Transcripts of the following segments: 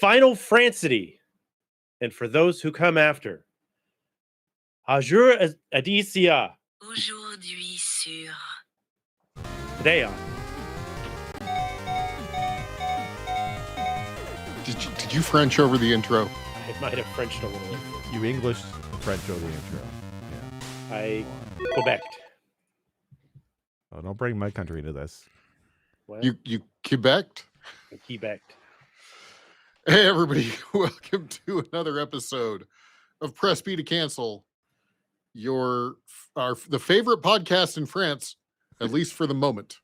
Final Francity. And for those who come after, Azure Adicia. Aujourd'hui sur. Today on. Did you French over the intro? I might have Frenched a little bit. You English French over the intro. Yeah. I Quebec. Oh, don't bring my country into this. Well, You Quebec? Quebec. Hey everybody, welcome to another episode of Press B to Cancel, the favorite podcast in France, at least for the moment.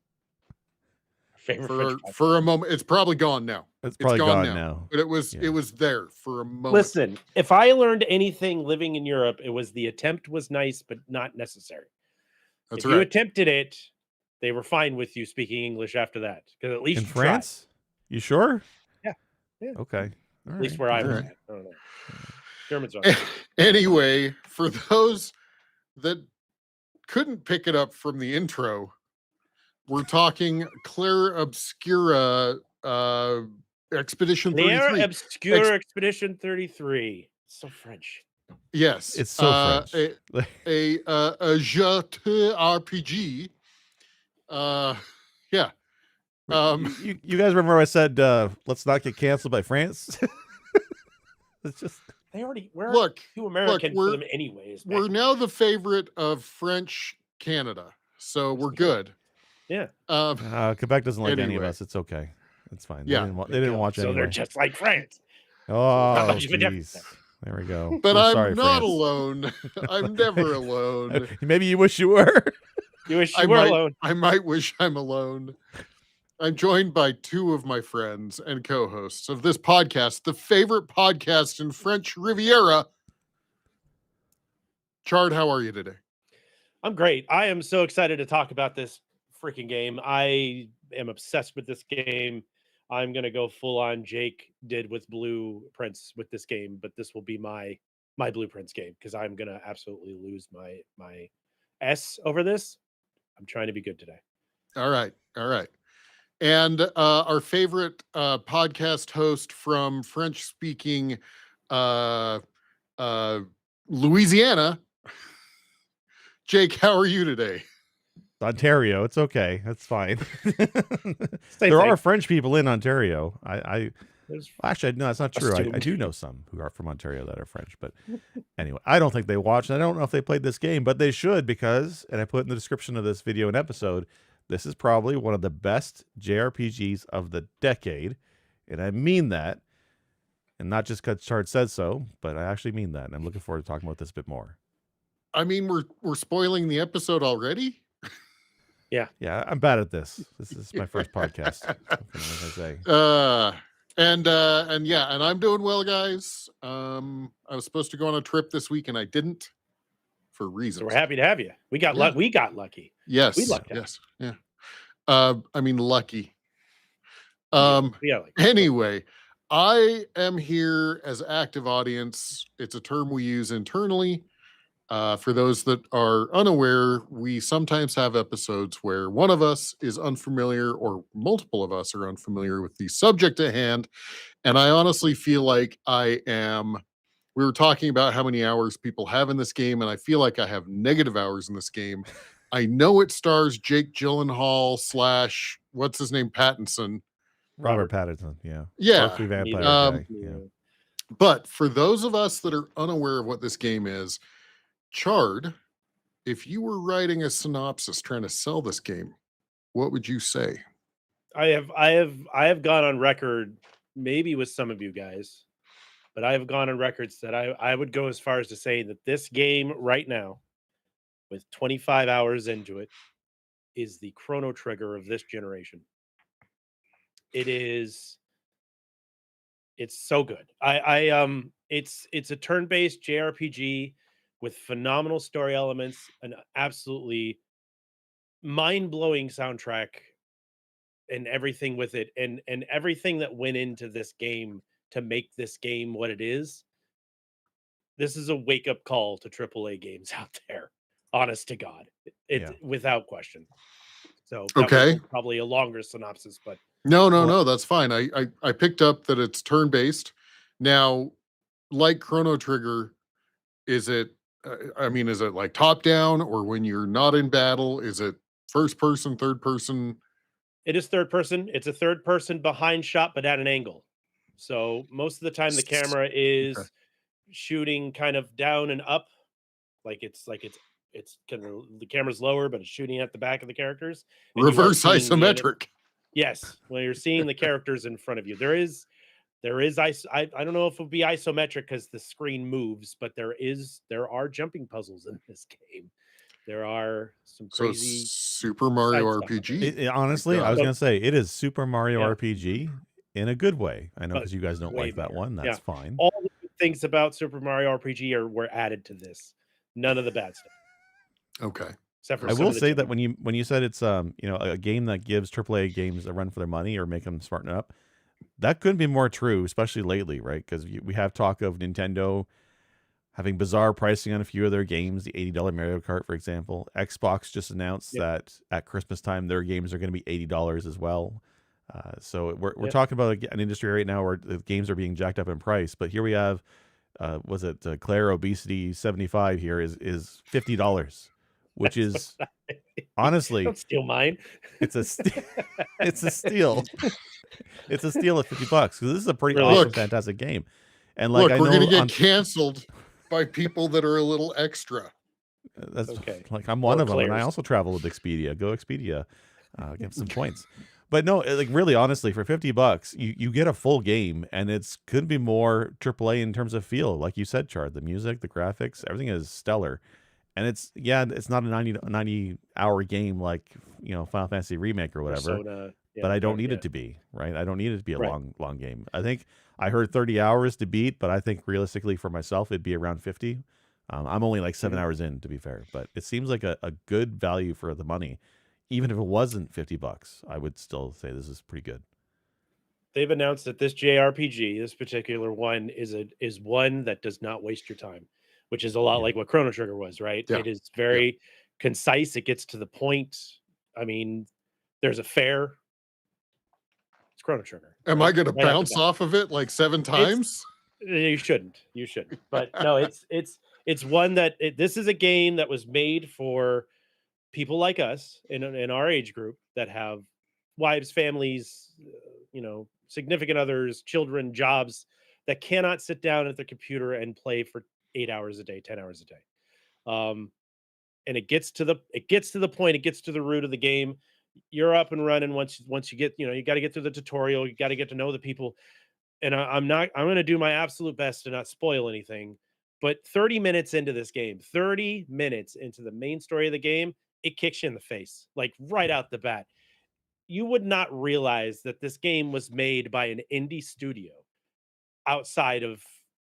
For a moment. It's probably gone now. It's probably gone now. But it was there for a moment. Listen, if I learned anything living in Europe, it was the attempt was nice, but not necessary. That's if you attempted it, they were fine with you speaking English after that. Because at least in France? Tried. You sure? Yeah. Okay. At least where I was at. I don't know. Germans are. Anyway, for those that couldn't pick it up from the intro, we're talking Clair Obscur Expedition 33. Clair Obscur Expedition 33. So French. Yes. It's so French. A JRPG. Yeah. You guys remember I said let's not get canceled by France? It's just we're too American for them anyways. We're now the favorite of French Canada, so we're good. Yeah. Quebec doesn't like any of us. It's okay. It's fine. Yeah. They didn't watch anyway. So they're just like France. Oh, jeez. There we go. But I'm not France. alone. I'm never alone. Maybe you wish you were. You wish you were alone. I might wish I'm alone. I'm joined by two of my friends and co-hosts of this podcast, the favorite podcast in French Riviera. Chard, how are you today? I'm great. I am so excited to talk about this freaking game. I am obsessed with this game. I'm going to go full on Jake did with Blueprints with this game, but this will be my Blueprints game because I'm going to absolutely lose my S over this. I'm trying to be good today. All right. And our favorite podcast host from French-speaking Louisiana, Jake, how are you today? Ontario, it's okay. That's fine. There are French people in Ontario. Actually, no, that's not true. I do know some who are from Ontario that are French, but anyway, I don't think they watched. I don't know if they played this game, but they should because, and I put in the description of this video and episode, this is probably one of the best JRPGs of the decade, and I mean that, and not just because Chard said so, but I actually mean that, and I'm looking forward to talking about this a bit more. I mean, we're spoiling the episode already. Yeah, I'm bad at this. This is my first podcast. What can I say? And I'm doing well, guys. I was supposed to go on a trip this week, and I didn't. For reasons. So we're happy to have you. We got lucky. Yes. We lucked out. Yes. Yeah. I mean, lucky. Anyway, I am here as active audience. It's a term we use internally. For those that are unaware, we sometimes have episodes where one of us is unfamiliar or multiple of us are unfamiliar with the subject at hand. And I honestly feel like we were talking about how many hours people have in this game, and I feel like I have negative hours in this game. I know it stars Jake Gyllenhaal / what's his name, Pattinson. Robert Pattinson, yeah. Yeah. Vampire guy. Yeah. But for those of us that are unaware of what this game is, Chard, if you were writing a synopsis trying to sell this game, what would you say? I have gone on record, maybe with some of you guys, but I have gone on records that I would go as far as to say that this game right now, with 25 hours into it, is the Chrono Trigger of this generation. It's so good. It's a turn-based JRPG with phenomenal story elements, an absolutely mind-blowing soundtrack, and everything with it, and everything that went into this game to make this game what it is. This is a wake-up call to AAA games out there. Honest to God, without question. So okay, probably a longer synopsis, but No, that's fine. I picked up that it's turn-based. Now, like Chrono Trigger, is it, is it like top-down, or when you're not in battle, is it first person, third person? It is third person. It's a third person behind shot, but at an angle. So most of the time the camera Okay. is shooting kind of down and up, it's kind of the camera's lower, but it's shooting at the back of the characters, and you are Reverse seeing the isometric. yes, when you're seeing the characters in front of you. There is I don't know if it'll be isometric because the screen moves, but there are jumping puzzles in this game. There are some So crazy Super Mario side stuff. RPG. Honestly, I was God. going to say it is Super Mario Yeah. RPG in a good way. I know But because you guys don't way like that better. one. That's Yeah. fine. All the good things about Super Mario RPG were added to this. None of the bad stuff, Okay. except for I some will of the say that jumping. when you said it's a game that gives AAA games a run for their money or make them smarten up, that couldn't be more true, especially lately, right? Because we have talk of Nintendo having bizarre pricing on a few of their games, the $80 Mario Kart, for example. Xbox just announced Yep. that at Christmas time, their games are going to be $80 as well. So we're Yep. talking about an industry right now where the games are being jacked up in price. But here we have, was it Clair Obesity 75 here is $50, which That's is what honestly, don't steal mine. it's a it's a steal. It's a steal at $50 because this is a pretty Really awesome, Look. fantastic game. And like Look, I we're going know to get on canceled by people that are a little extra. that's Okay. like I'm one Or of them, and I Claire's. also travel with Expedia. Go Expedia, get some points. But no, like really, honestly, for $50, you get a full game, and it's couldn't be more AAA in terms of feel. Like you said, Chard, the music, the graphics, everything is stellar. And it's not a 90 hour game like Final Fantasy Remake or whatever. Persona. But Yeah. I don't need Yeah. it to be, right? I don't need it to be a Right. long game. I think I heard 30 hours to beat, but I think realistically for myself, it'd be around 50. I'm only like 7 Mhm. hours in, to be fair, but it seems like a good value for the money. Even if it wasn't $50, I would still say this is pretty good. They've announced that this JRPG, this particular one, is one that does not waste your time, which is a lot Yeah. like what Chrono Trigger was, right? Yeah. It is very concise. It gets to the point. I mean, there's a fair. It's Chrono Trigger. Am right? I going to Right off the bounce bat. off of it like 7 times? You shouldn't. You shouldn't. But no, it's one that this is a game that was made for people like us in our age group that have wives, families, significant others, children, jobs that cannot sit down at their computer and play for 8 hours a day, 10 hours a day. And it gets to the point, it gets to the root of the game. You're up and running once you get, you got to get through the tutorial, you got to get to know the people. And I'm going to do my absolute best to not spoil anything. But 30 minutes into this game, 30 minutes into the main story of the game, it kicks you in the face, like right out the bat. You would not realize that this game was made by an indie studio outside of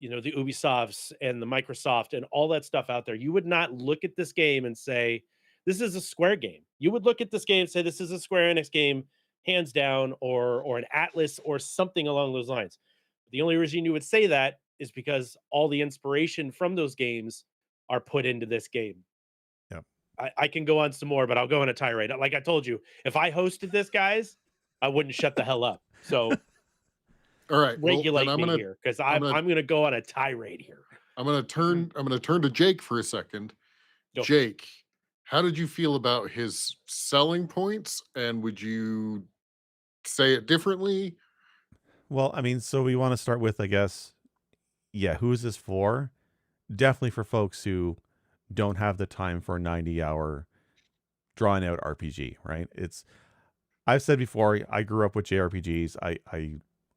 the Ubisofts and the Microsoft and all that stuff out there. You would not look at this game and say this is a Square game. You would look at this game and say this is a Square Enix game, hands down, or an Atlas or something along those lines. The only reason you would say that is because all the inspiration from those games are put into this game. Yep. I can go on some more, but I'll go on a tirade. Like I told you, if I hosted this, guys, I wouldn't shut the hell up. So All right. Well, regulate then me here because I'm gonna go on a tirade here. I'm going to turn to Jake for a second. Go. Jake, how did you feel about his selling points, and would you say it differently? Well, I mean, so we want to start with, I guess, who is this for? Definitely for folks who don't have the time for a 90-hour drawn out RPG, right? I've said before, I grew up with JRPGs.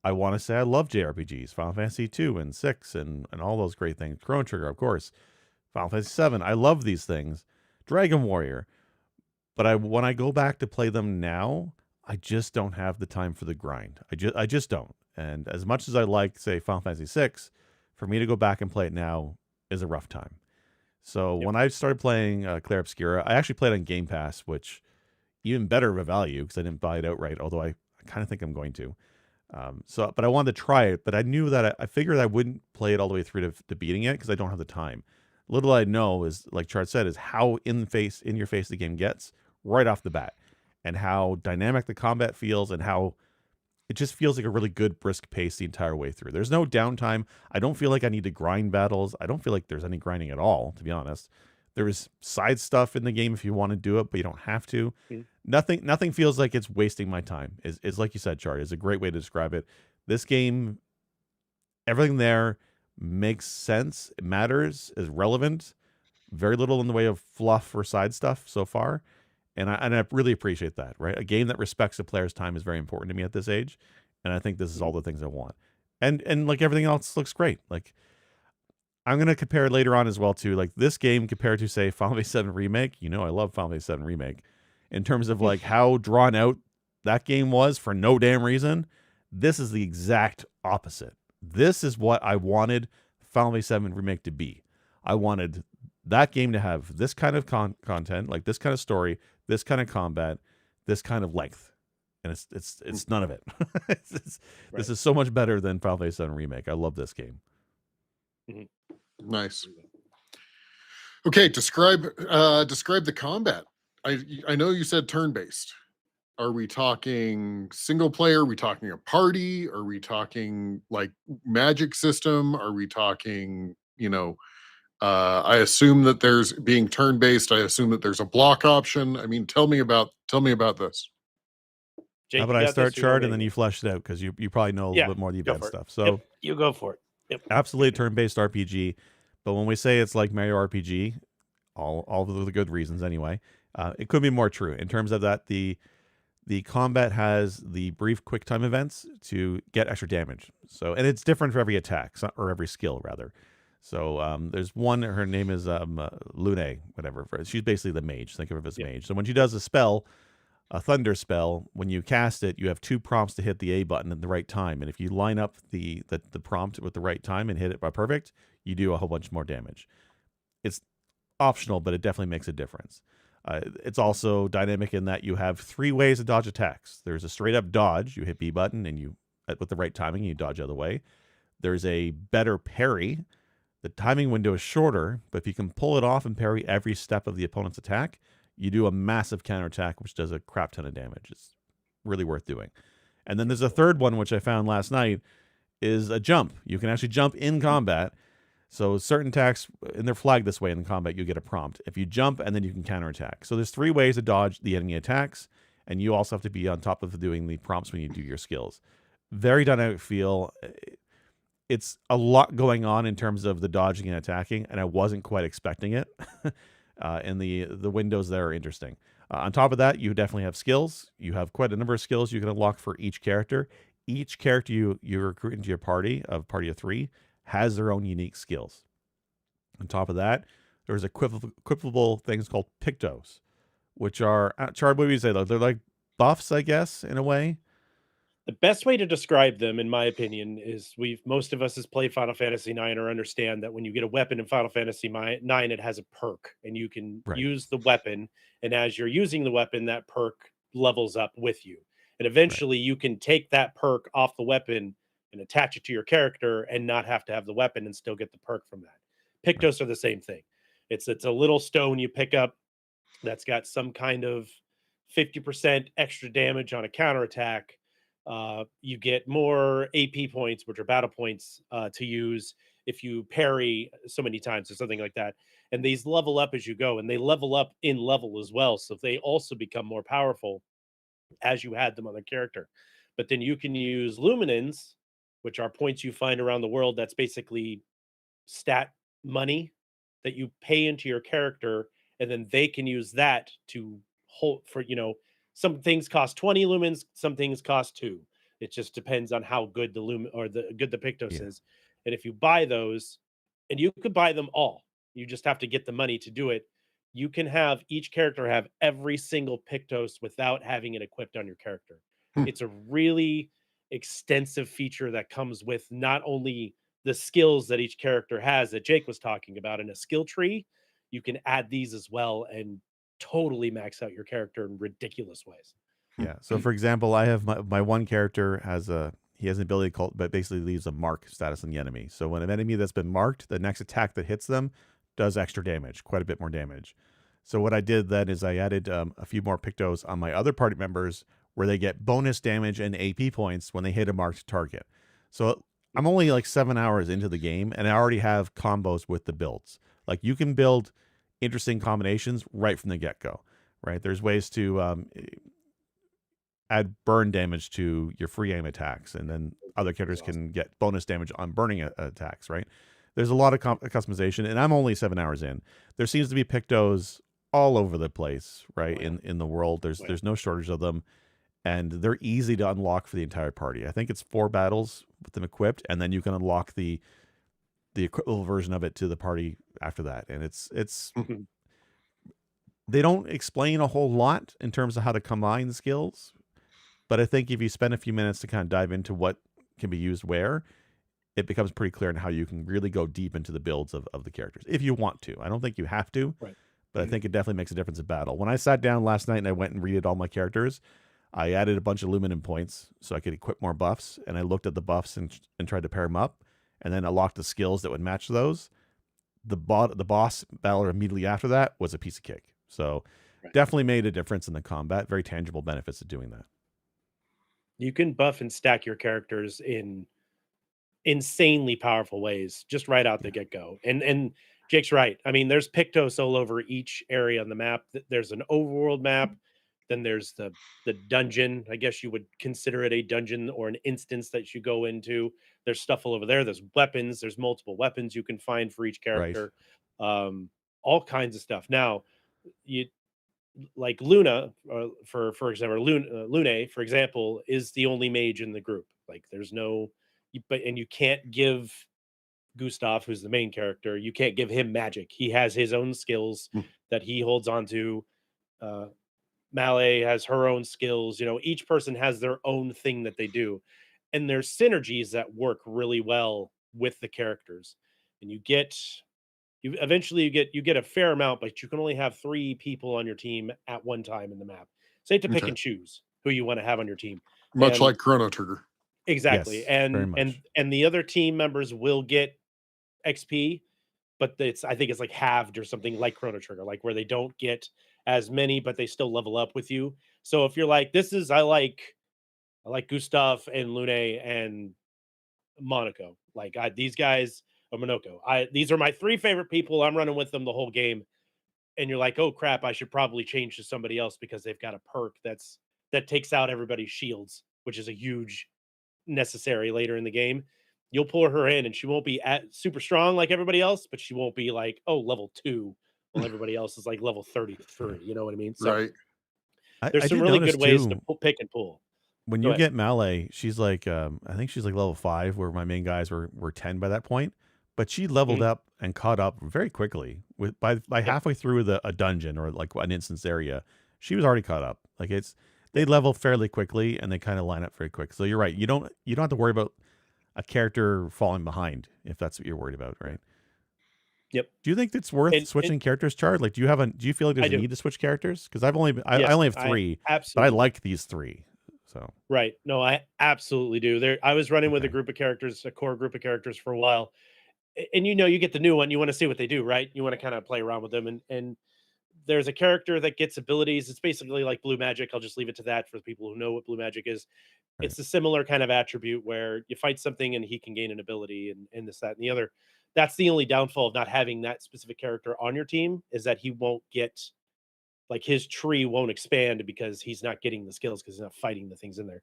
I want to say I love JRPGs, Final Fantasy 2 and 6 and all those great things. Chrono Trigger, of course. Final Fantasy 7. I love these things. Dragon Warrior. But when I go back to play them now, I just don't have the time for the grind. I just don't. And as much as I like, say, Final Fantasy 6, for me to go back and play it now is a rough time. So when I started playing Clair Obscur, I actually played on Game Pass, which even better of a value because I didn't buy it outright, although I kind of think I'm going to. But I wanted to try it, but I knew that I figured I wouldn't play it all the way through to beating it because I don't have the time. Little I know is, like Chart said, is how in your face the game gets right off the bat, and how dynamic the combat feels, and how it just feels like a really good brisk pace the entire way through. There's no downtime. I don't feel like I need to grind battles. I don't feel like there's any grinding at all, to be honest. There is side stuff in the game if you want to do it, but you don't have to. Mm. Nothing feels like it's wasting my time. Is like you said, Chart, is a great way to describe it. This game, everything there makes sense. It matters, is relevant. Very little in the way of fluff or side stuff so far. And I really appreciate that, right? A game that respects the player's time is very important to me at this age. And I think this is all the things I want. And like everything else looks great. Like I'm going to compare later on as well to like this game compared to say Final Fantasy 7 Remake. You know I love Final Fantasy 7 Remake. In terms of like how drawn out that game was for no damn reason, this is the exact opposite. This is what I wanted Final Fantasy 7 Remake to be. I wanted that game to have this kind of content, like this kind of story, this kind of combat, this kind of length, and it's none of it. This is so much better than Final Fantasy 7 Remake. I love this game. Nice. Okay, describe the combat. I know you said turn-based. Are we talking single player? Are we talking a party? Are we talking like magic system? Are we talking, I assume that there's being turn-based. I assume that there's a block option. I mean, tell me about this. Jake, how about I start, Chart, and then you flesh it out because you probably know a little bit more of the event stuff. So yep, you go for it. Yep. Absolutely turn-based RPG. But when we say it's like Mario RPG, all of the good reasons anyway, it could be more true in terms of that the combat has the brief quick time events to get extra damage. So, and it's different for every attack or every skill rather. So there's one, her name is Lune, whatever. She's basically the mage. Think of her as mage. So when she does a spell, a thunder spell, when you cast it, you have 2 prompts to hit the A button at the right time. And if you line up the prompt with the right time and hit it by perfect, you do a whole bunch more damage. It's optional, but it definitely makes a difference. It's also dynamic in that you have 3 ways to dodge attacks. There's a straight up dodge. You hit B button and you, with the right timing, you dodge out of the way. There's a better parry. The timing window is shorter, but if you can pull it off and parry every step of the opponent's attack, you do a massive counterattack, which does a crap ton of damage. It's really worth doing. And then there's a third one, which I found last night, is a jump. You can actually jump in combat. So certain attacks, and they're flagged this way in combat, you get a prompt. If you jump, and then you can counterattack. So there's 3 ways to dodge the enemy attacks, and you also have to be on top of doing the prompts when you do your skills. Very dynamic feel. It's a lot going on in terms of the dodging and attacking, and I wasn't quite expecting it. And the windows there are interesting. On top of that, you definitely have skills. You have quite a number of skills you can unlock for each character. Each character you recruit into your party of 3 has their own unique skills. On top of that, there's equipable things called Pictos, which are, Chard, what would you say though? They're like buffs, I guess, in a way. The best way to describe them, in my opinion, is most of us has played Final Fantasy IX or understand that when you get a weapon in Final Fantasy IX, it has a perk, and you can use the weapon, and as you're using the weapon, that perk levels up with you. And eventually you can take that perk off the weapon and attach it to your character and not have to have the weapon and still get the perk from that. Pictos are the same thing. It's a little stone you pick up that's got some kind of 50% extra damage on a counterattack. You get more AP points, which are battle points, to use if you parry so many times or something like that. And these level up as you go, and they level up in level as well. So they also become more powerful as you add them on the character. But then you can use luminins, which are points you find around the world. That's basically stat money that you pay into your character, and then they can use that to hold for, some things cost 20 lumens, some things cost 2. It just depends on how good the Pictos is. And if you buy those, and you could buy them all, you just have to get the money to do it. You can have each character have every single Pictos without having it equipped on your character. It's a really extensive feature that comes with not only the skills that each character has that Jake was talking about in a skill tree, you can add these as well and totally max out your character in ridiculous ways. Yeah. So for example, I have my one character he has an ability called, but basically leaves a mark status on the enemy. So when an enemy that's been marked, the next attack that hits them does extra damage, quite a bit more damage. So what I did then is I added a few more Pictos on my other party members where they get bonus damage and AP points when they hit a marked target. So I'm only like 7 hours into the game, and I already have combos with the builds. Like, you can build interesting combinations right from the get-go, right? There's ways to add burn damage to your free aim attacks, and then other characters can get bonus damage on burning attacks, right? There's a lot of customization, and I'm only 7 hours in. There seems to be Pictos all over the place, right? In the world, there's no shortage of them, and they're easy to unlock for the entire party. I think it's 4 battles with them equipped, and then you can unlock the equivalent version of it to the party after that. And it's they don't explain a whole lot in terms of how to combine the skills, but I think if you spend a few minutes to kind of dive into what can be used where, it becomes pretty clear in how you can really go deep into the builds of the characters if you want to. I don't think you have to, but I think it definitely makes a difference in battle. When I sat down last night and I went and redid all my characters, I added a bunch of luminum points so I could equip more buffs, and I looked at the buffs and tried to pair them up, and then I locked the skills that would match those. The boss battle immediately after that was a piece of cake. So definitely made a difference in the combat. Very tangible benefits of doing that. You can buff and stack your characters in insanely powerful ways just right out the get-go. And Jake's right. I mean, there's Pictos all over each area on the map. There's an overworld map, then there's the dungeon. I guess you would consider it a dungeon or an instance that you go into. There's stuff all over there. There's weapons. There's multiple weapons you can find for each character. All kinds of stuff. Now, you like Luna, for example, Lune, for example, is the only mage in the group. Like, there's no, and you can't give Gustav, who's the main character, you can't give him magic. He has his own skills that he holds on to. Malay has her own skills. You know, each person has their own thing that they do, and there's synergies that work really well with the characters. And you eventually you get a fair amount, but you can only have 3 people on your team at one time in the map. So you have to pick and choose who you want to have on your team. Much And like Chrono Trigger. exactly. Yes, very much. And the other team members will get XP, but I think it's like halved or something, like Chrono Trigger, like where they don't get as many, but they still level up with you. So if you're like, I like Gustav and Lune and Monaco. Like, these guys, or Monoko. These are my 3 favorite people. I'm running with them the whole game. And you're like, oh crap, I should probably change to somebody else because they've got a perk that takes out everybody's shields, which is a huge necessary later in the game. You'll pull her in, and she won't be super strong like everybody else, but she won't be like, oh, level 2, while everybody else is like level 33. You know what I mean? So there's I some did really notice good ways too, to pick and pull. when Go you ahead. get Malay, she's like, I think she's like level 5, where my main guys were 10 by that point. But she leveled up and caught up very quickly. By halfway through a dungeon or like an instance area, she was already caught up. Like, they level fairly quickly, and they kind of line up very quick. So you're right. You don't have to worry about a character falling behind if that's what you're worried about, right? Yep. Do you think it's worth switching characters, Chard? Like, do you feel like there's a need to switch characters? Because I only have 3, but I like these 3. So right. No, I absolutely do. I was running with a core group of characters for a while. And you get the new one, you want to see what they do, right? You want to kind of play around with them. And there's a character that gets abilities. It's basically like blue magic. I'll just leave it to that for the people who know what blue magic is. It's a similar kind of attribute where you fight something and he can gain an ability and this, that, and the other. That's the only downfall of not having that specific character on your team, is that he won't get, like, his tree won't expand because he's not getting the skills because he's not fighting the things in there.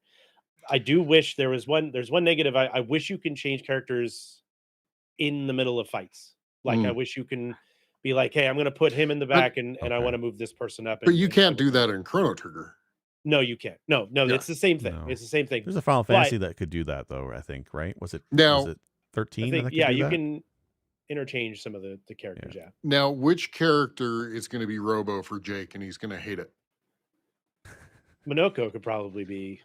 I do wish there's one negative. I wish you can change characters in the middle of fights. Like, I wish you can be like, hey, I'm going to put him in the back and I want to move this person up. But you can't do that in Chrono Trigger. No, you can't. No, it's the same thing. No. It's the same thing. There's a Final Fantasy that could do that, though, I think, right? Was it 13? I think, you can interchange some of the characters, Now, which character is going to be Robo for Jake, and he's going to hate it? Monoko could probably be.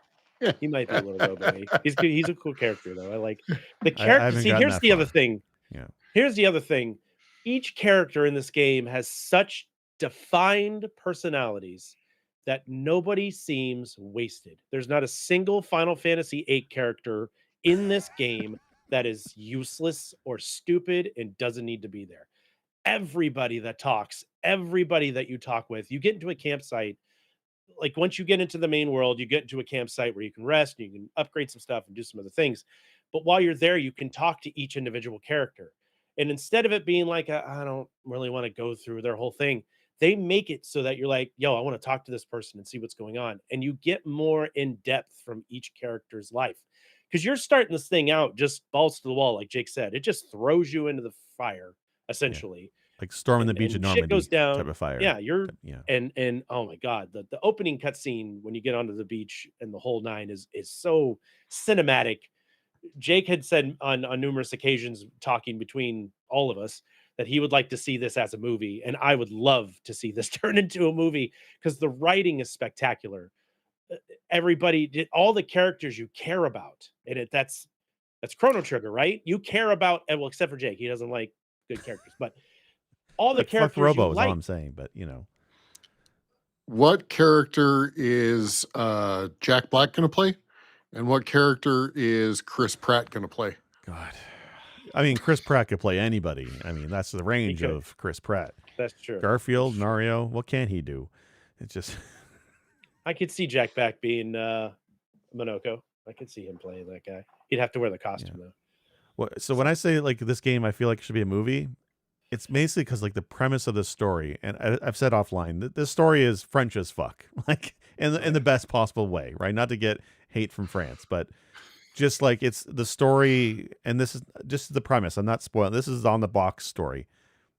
He might be a little Robo-y. He's a cool character, though. I like the character. See, here's the other thing. Yeah. Here's the other thing. Each character in this game has such defined personalities that nobody seems wasted. There's not a single Final Fantasy VIII character in this game that is useless or stupid and doesn't need to be there. Everybody that talks, everybody that you talk with, you get into a campsite, like once you get into the main world, you get into a campsite where you can rest and you can upgrade some stuff and do some other things. But while you're there, you can talk to each individual character. And instead of it being like, I don't really want to go through their whole thing, they make it so that you're like, yo, I want to talk to this person and see what's going on. And you get more in depth from each character's life. Because you're starting this thing out just balls to the wall, like Jake said. It just throws you into the fire, Yeah. essentially. Like storming the beach of And shit goes Normandy type down. of fire. Yeah, you're Yeah. and oh my god, the opening cutscene when you get onto the beach and the whole nine is so cinematic. Jake had said on numerous occasions, talking between all of us, that he would like to see this as a movie, and I would love to see this turn into a movie because the writing is spectacular. Everybody did all the characters you care about, and that's Chrono Trigger, right? You care about, well, except for Jake, he doesn't like good characters, but all the Like fuck characters you Robo is all like. I'm saying, but you know. What character is Jack Black going to play? And what character is Chris Pratt going to play? God. I mean, Chris Pratt could play anybody. I mean, that's the range could. of Chris Pratt. That's true. Garfield, Mario, what can he do? It's just I could see Jack Black being Monoko. I could see him playing that guy. He'd have to wear the costume though. So when I say like this game, I feel like it should be a movie. It's basically because like the premise of the story, and I've said offline that this story is French as fuck, like in the best possible way, right? Not to get hate from France, but just like it's the story, and this is just the premise. I'm not spoiling. This is on the box story.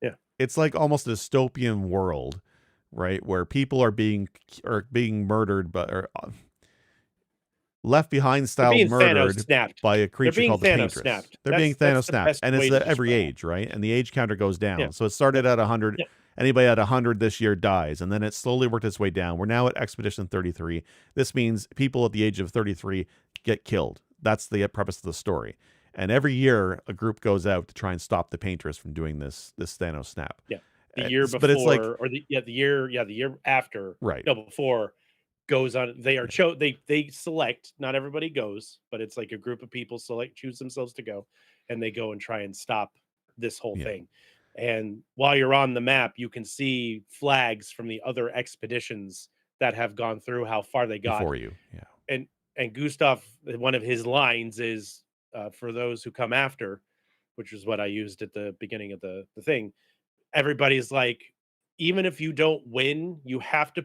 Yeah, it's like almost a dystopian world, right, where people are being murdered, or left behind style murdered by a creature called the Paintress. They're being Thanos snapped, and it's at every age, right? And the age counter goes down. Yeah. So it started at 100. Yeah. Anybody at 100 this year dies, and then it slowly worked its way down. We're now at Expedition 33. This means people at the age of 33 get killed. That's the premise of the story. And every year, a group goes out to try and stop the Paintress from doing this Thanos snap. Yeah, the year before, but it's like, or the year after, right? No, before. Goes on. They are they select. Not everybody goes, but it's like a group of people choose themselves to go, and they go and try and stop this whole thing. And while you're on the map, you can see flags from the other expeditions that have gone through, how far they got before you. Yeah. And Gustav, one of his lines is, for those who come after, which is what I used at the beginning of the thing. Everybody's like, even if you don't win, you have to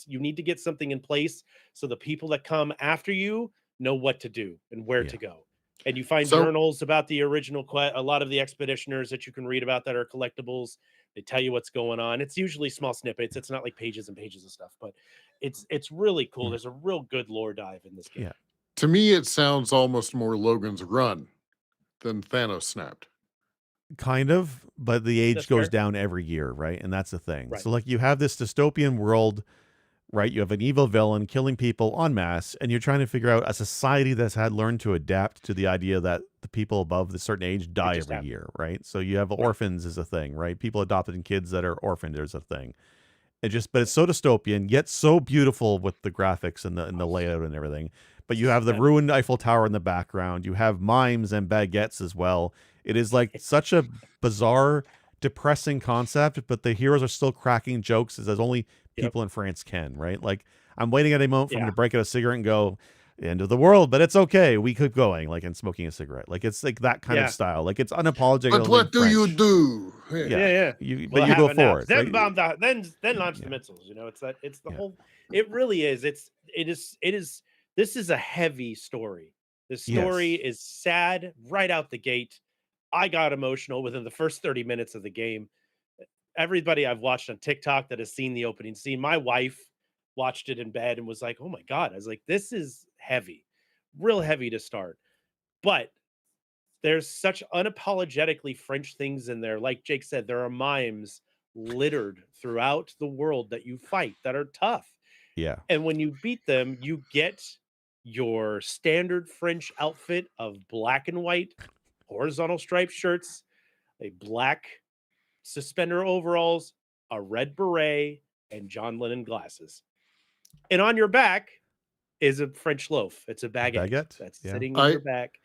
you need to get something in place so the people that come after you know what to do and where to go. And you find journals about the original a lot of the expeditioners that you can read about that are collectibles. They tell you what's going on. It's usually small snippets. It's not like pages and pages of stuff, but it's really cool. There's a real good lore dive in this game. Yeah. To me, it sounds almost more Logan's Run than Thanos snapped. Kind of, but the age goes down every year, right? And that's the thing. Right. So like you have this dystopian world, right? You have an evil villain killing people en masse, and you're trying to figure out a society that's had learned to adapt to the idea that the people above the certain age die every year, right? So you have orphans as a thing, right? People adopting kids that are orphaned is a thing. But it's so dystopian, yet so beautiful with the graphics and the layout and everything. But you have the ruined Eiffel Tower in the background. You have mimes and baguettes as well. It is like such a bizarre, depressing concept, but the heroes are still cracking jokes as only people in France can, right? Like, I'm waiting at a moment for him to break out a cigarette and go, end of the world, but it's okay. We keep going, like, and smoking a cigarette. Like, it's like that kind of style. Like, it's unapologetic. But what do you do? Yeah. But you go for it. Then bomb then launch the missiles. You know, it's the whole. It really is. It is. This is a heavy story. The story is sad right out the gate. I got emotional within the first 30 minutes of the game. Everybody I've watched on TikTok that has seen the opening scene, my wife watched it in bed and was like, oh my God. I was like, this is heavy, real heavy to start. But there's such unapologetically French things in there. Like Jake said, there are mimes littered throughout the world that you fight that are tough. Yeah. And when you beat them, you get your standard French outfit of black and white horizontal striped shirts, a black suspender overalls, a red beret, and John Lennon glasses. And on your back is a French loaf. It's a baguette that's sitting in your back.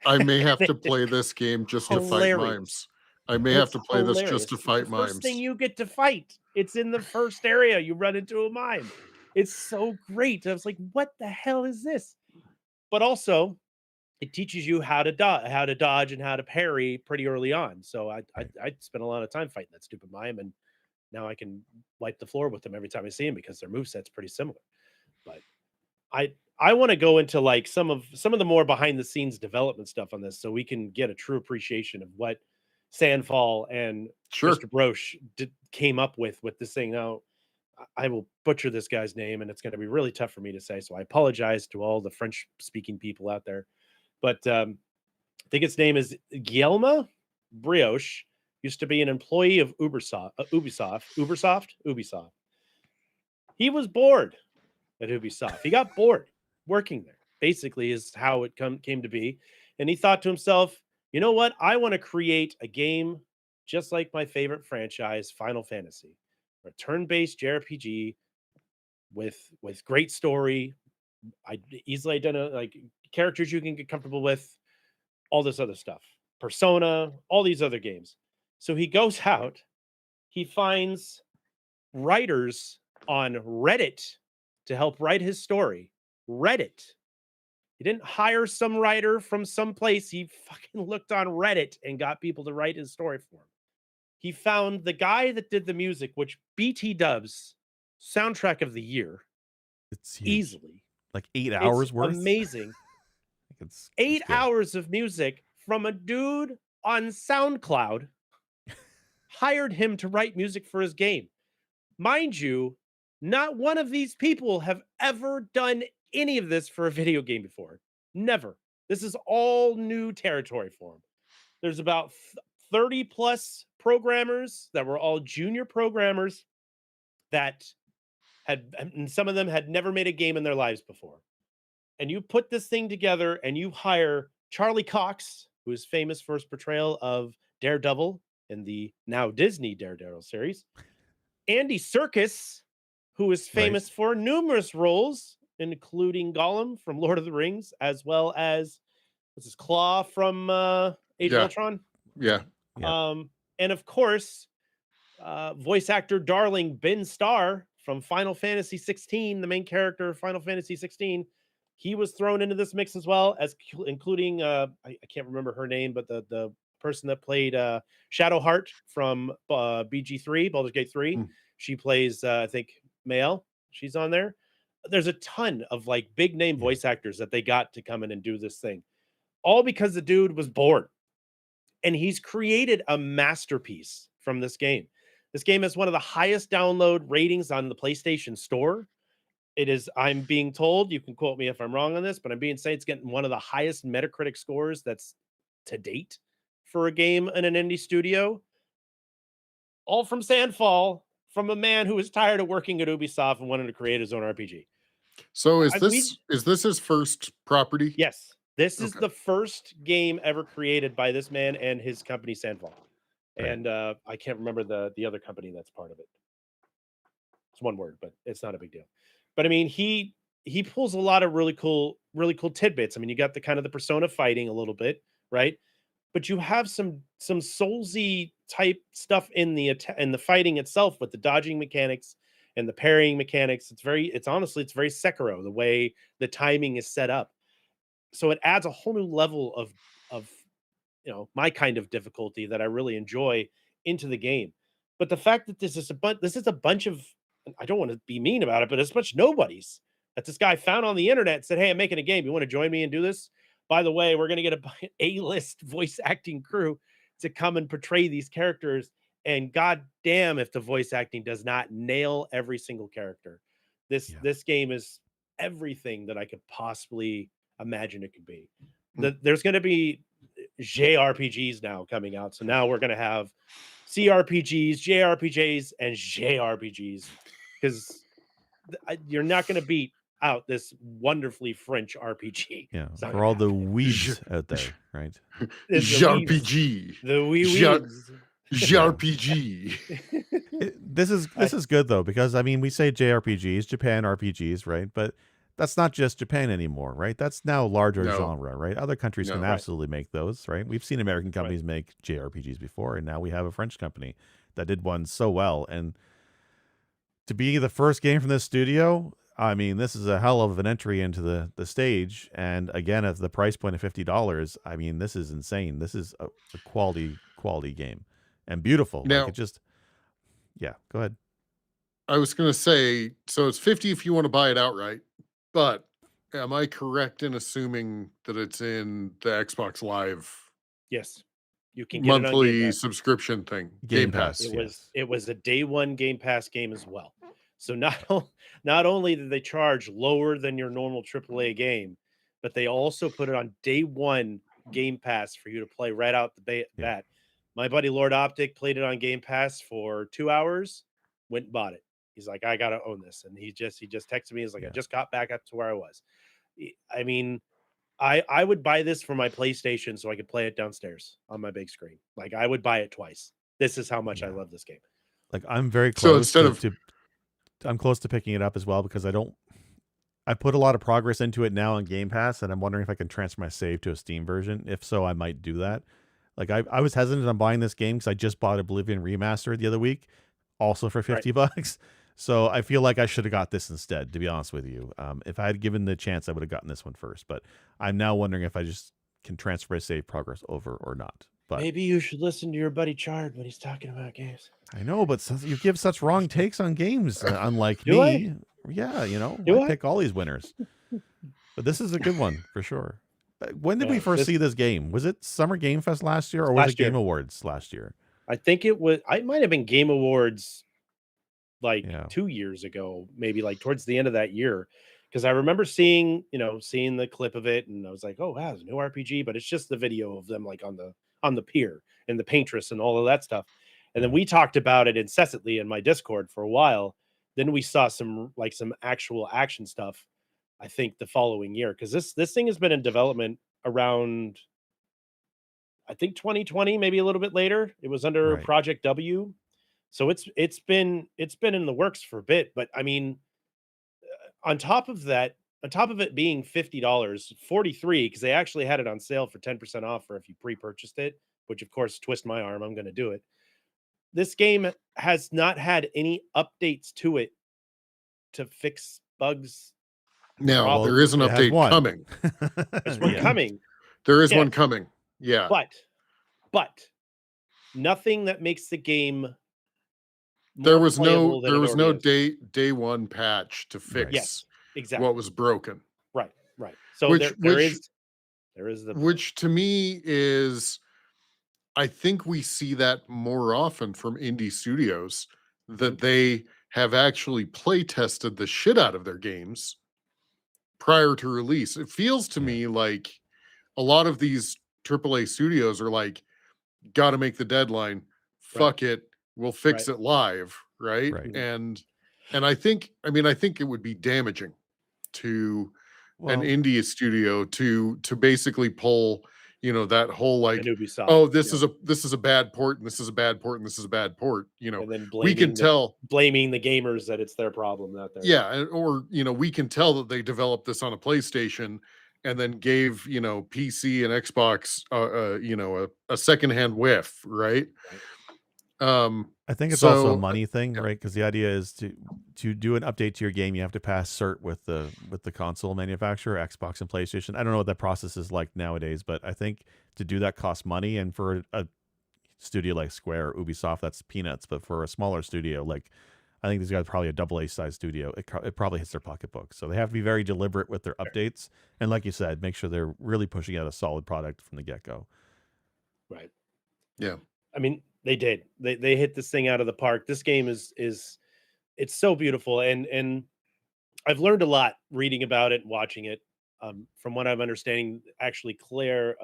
I may have to play this game just to fight mimes. I may have to play this just to fight mimes. First thing you get to fight. It's in the first area. You run into a mime. It's so great. I was like, what the hell is this? But also, it teaches you how to dodge and how to parry pretty early on. So Right. I spent a lot of time fighting that stupid mime, and now I can wipe the floor with them every time I see him because their moveset's pretty similar. But I want to go into like some of the more behind the scenes development stuff on this so we can get a true appreciation of what Sandfall and Sure. Mr. Broche came up with this thing. Now, I will butcher this guy's name and it's going to be really tough for me to say. So I apologize to all the French speaking people out there. But I think its name is Guillermo Brioche. Used to be an employee of Ubisoft. He was bored at Ubisoft. He got bored working there. Basically, is how it came to be. And he thought to himself, you know what? I want to create a game just like my favorite franchise, Final Fantasy, a turn-based JRPG with great story. I easily identify like characters you can get comfortable with, all this other stuff. Persona, all these other games. So he goes out, he finds writers on Reddit to help write his story. Reddit. He didn't hire some writer from some place. He fucking looked on Reddit and got people to write his story for him. He found the guy that did the music, which BT Dubs soundtrack of the year It's huge. easily. Like 8 It's hours worth. amazing. It's 8 good. hours of music from a dude on SoundCloud hired him to write music for his game. Mind you, not one of these people have ever done any of this for a video game before. Never. This is all new territory for him. There's about 30 plus programmers that were all junior programmers that and some of them had never made a game in their lives before. And you put this thing together and you hire Charlie Cox, who is famous for his portrayal of Daredevil in the now Disney Daredevil series, Andy Serkis, who is Right. famous for numerous roles, including Gollum from Lord of the Rings, as well as what's his Claw from Age of Yeah. Ultron. Yeah. Yeah. And of course, voice actor darling Ben Starr from Final Fantasy 16, the main character of Final Fantasy 16. He was thrown into this mix as well, as including I can't remember her name, but the person that played Shadowheart from BG3, Baldur's Gate 3. Mm. She plays I think Mael. She's on there. There's a ton of like big name Yeah. voice actors that they got to come in and do this thing, all because the dude was bored, and he's created a masterpiece from this game. This game has one of the highest download ratings on the PlayStation Store. It is, I'm being told, you can quote me if I'm wrong on this, but I'm being said it's getting one of the highest Metacritic scores that's to date for a game in an indie studio. All from Sandfall, from a man who was tired of working at Ubisoft and wanted to create his own RPG. So is I- we- this his first property? Yes, this is Okay. the first game ever created by this man and his company Sandfall. Right. And I can't remember the other company that's part of it. It's one word, but it's not a big deal. But I mean, he pulls a lot of really cool tidbits. I mean, you got the kind of the persona fighting a little bit, right? But you have some soulsy type stuff in the fighting itself with the dodging mechanics and the parrying mechanics. It's honestly it's very Sekiro, the way the timing is set up. So it adds a whole new level of my kind of difficulty that I really enjoy into the game. But the fact that this is a bunch of, I don't want to be mean about it, but it's a bunch of nobodies that this guy found on the internet and said, "Hey, I'm making a game. You want to join me and do this? By the way, we're going to get a A-list voice acting crew to come and portray these characters. And god damn if the voice acting does not nail every single character. This game is everything that I could possibly imagine it could be. There's going to be JRPGs now coming out. So now we're going to have CRPGs, JRPGs, and JRPGs because you're not going to beat out this wonderfully French RPG. Yeah. It's not For gonna all the happen. weebs out there, right? JRPG. The wee weebs. JRPG. This is good though, because I mean we say JRPGs, Japan RPGs, right? But that's not just Japan anymore, right? That's now a larger No. genre, right? Other countries No. can Right. absolutely make those, right? We've seen American companies make JRPGs before, and now we have a French company that did one so well. And to be the first game from this studio, I mean, this is a hell of an entry into the stage, and again, at the price point of $50, I mean, this is insane. This is a quality game, and beautiful. Like Now, it just, yeah. Go ahead. I was going to say, so it's 50 if you want to buy it outright, but am I correct in assuming that it's in the Xbox Live Yes, you can get it on Game monthly Pass. subscription thing? Game Pass. Pass. It was a day one Game Pass game as well. So not only did they charge lower than your normal AAA game, but they also put it on day one Game Pass for you to play right out the Yeah. bat. My buddy Lord Optic played it on Game Pass for 2 hours, went and bought it. He's like, I gotta own this, and he just texted me. He's like, I Yeah. just got back up to where I was. I mean, I would buy this for my PlayStation so I could play it downstairs on my big screen. Like I would buy it twice. This is how much I Yeah. love this game. Like I'm very So close instead of to I'm close to picking it up as well because I put a lot of progress into it now on Game Pass, and I'm wondering if I can transfer my save to a Steam version. If so, I might do that. Like I was hesitant on buying this game because I just bought Oblivion Remastered the other week, also for $50. So I feel like I should have got this instead, to be honest with you. If I had given the chance, I would have gotten this one first. But I'm now wondering if I just can transfer my save progress over or not. But Maybe you should listen to your buddy Chard when he's talking about games. I know, but you give such wrong takes on games, unlike Do I? me. Yeah, Do I I? pick all these winners. But this is a good one for sure. When did we Yeah, first see this game? Was it Summer Game Fest last year, or was Last it Game year. Awards last year? I think it might have been Game Awards like Yeah. 2 years ago, maybe like towards the end of that year. Because I remember seeing the clip of it, and I was like, "Oh, wow, it's a new RPG," but it's just the video of them like on the pier and the paintress and all of that stuff. And then Yeah. we talked about it incessantly in my Discord for a while. Then we saw some actual action stuff, I think the following year, because this thing has been in development around, I think, 2020, maybe a little bit later. It was under Right. Project W. So it's been in the works for a bit, but I mean, on top of that, on top of it being $50, 43, because they actually had it on sale for 10% off for if you pre-purchased it, which of course twist my arm, I'm gonna do it. This game has not had any updates to it to fix bugs, now, Well, there is an problems. it has update one. coming. There's one Yeah. coming. There is one Yes. coming. Yeah. But nothing that makes the game There more was playable than it no already is. day one patch to fix Yes, exactly. what was broken. Right. So Which there is the which to me is, I think we see that more often from indie studios, that they have actually play tested the shit out of their games prior to release. It feels to Yeah. me like a lot of these AAA studios are like, got to make the deadline. Fuck it, we'll fix Right. it live, right? Right. And I think it would be damaging to an Well, indie studio to basically pull, that whole an like, Ubisoft. oh, this is a bad port, and this is a bad port, and this is a bad port. And then We can tell, blaming the gamers that it's their problem, not theirs. yeah, or we can tell that they developed this on a PlayStation and then gave PC and Xbox a secondhand whiff, right? I think it's also a So money thing, yeah. right? Because the idea is to do an update to your game, you have to pass cert with the console manufacturer, Xbox and PlayStation. I don't know what that process is like nowadays, but I think to do that costs money. And for a studio like Square or Ubisoft, that's peanuts. But for a smaller studio, like I think these guys are probably a AA size studio, it probably hits their pocketbook. So they have to be very deliberate with their updates, and like you said, make sure they're really pushing out a solid product from the get go. Right. Yeah. I mean, they did. They hit this thing out of the park. This game is it's so beautiful, and I've learned a lot reading about it and watching it. From what I'm understanding, actually, Clair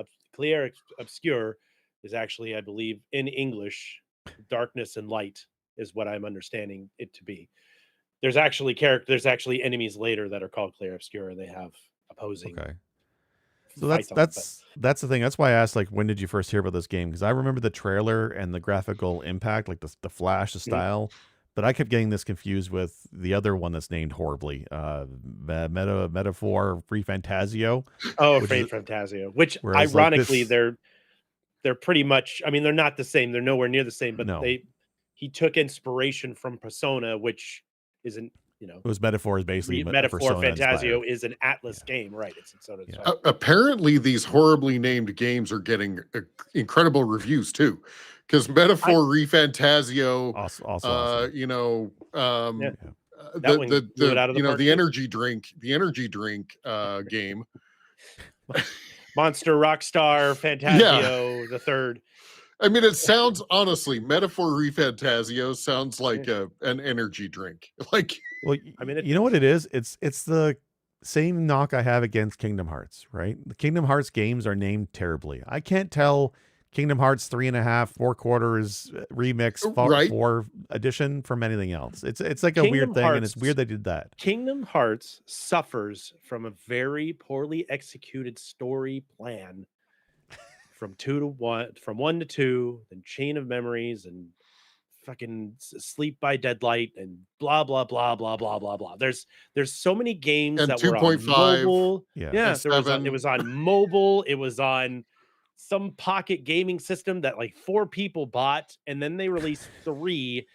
Obscur is actually, I believe, in English, darkness and light is what I'm understanding it to be. There's actually enemies later that are called Clair Obscur, and they have opposing Okay. So fights on it, but that's the thing. That's why I asked, like, when did you first hear about this game? Because I remember the trailer and the graphical impact, like the flash, the style. But I kept getting this confused with the other one that's named horribly, Metaphor Free Fantasio. Oh, which Frame is- Fantasio, which whereas, like, ironically this- they're pretty much, I mean, they're not the same. They're nowhere near the same, but No. he took inspiration from Persona, which is an It was Metaphor is basically Metaphor Persona inspired. Fantasio is an Atlas game, right? It's Persona. Yeah. Apparently, these horribly named games are getting incredible reviews too, because Metaphor Refantasio, Also awesome. That one blew it out of the park the too. energy drink game. Monster Rockstar Fantasio the third. I mean, it sounds honestly, Metaphor Refantasio sounds like an energy drink. Like, well, I mean, you know what it is? It's the same knock I have against Kingdom Hearts, right? The Kingdom Hearts games are named terribly. I can't tell Kingdom Hearts 3.5, 4/4 remix, right? 4 edition from anything else. It's like a weird thing, and it's weird they did that. Kingdom Hearts suffers from a very poorly executed story plan. From 1 to 2, then Chain of Memories, and fucking Sleep by Deadlight, and blah blah blah blah blah blah blah. There's so many games And that were on 2.5, mobile. and It was on mobile. It was on some pocket gaming system that like 4 people bought, and then they released 3,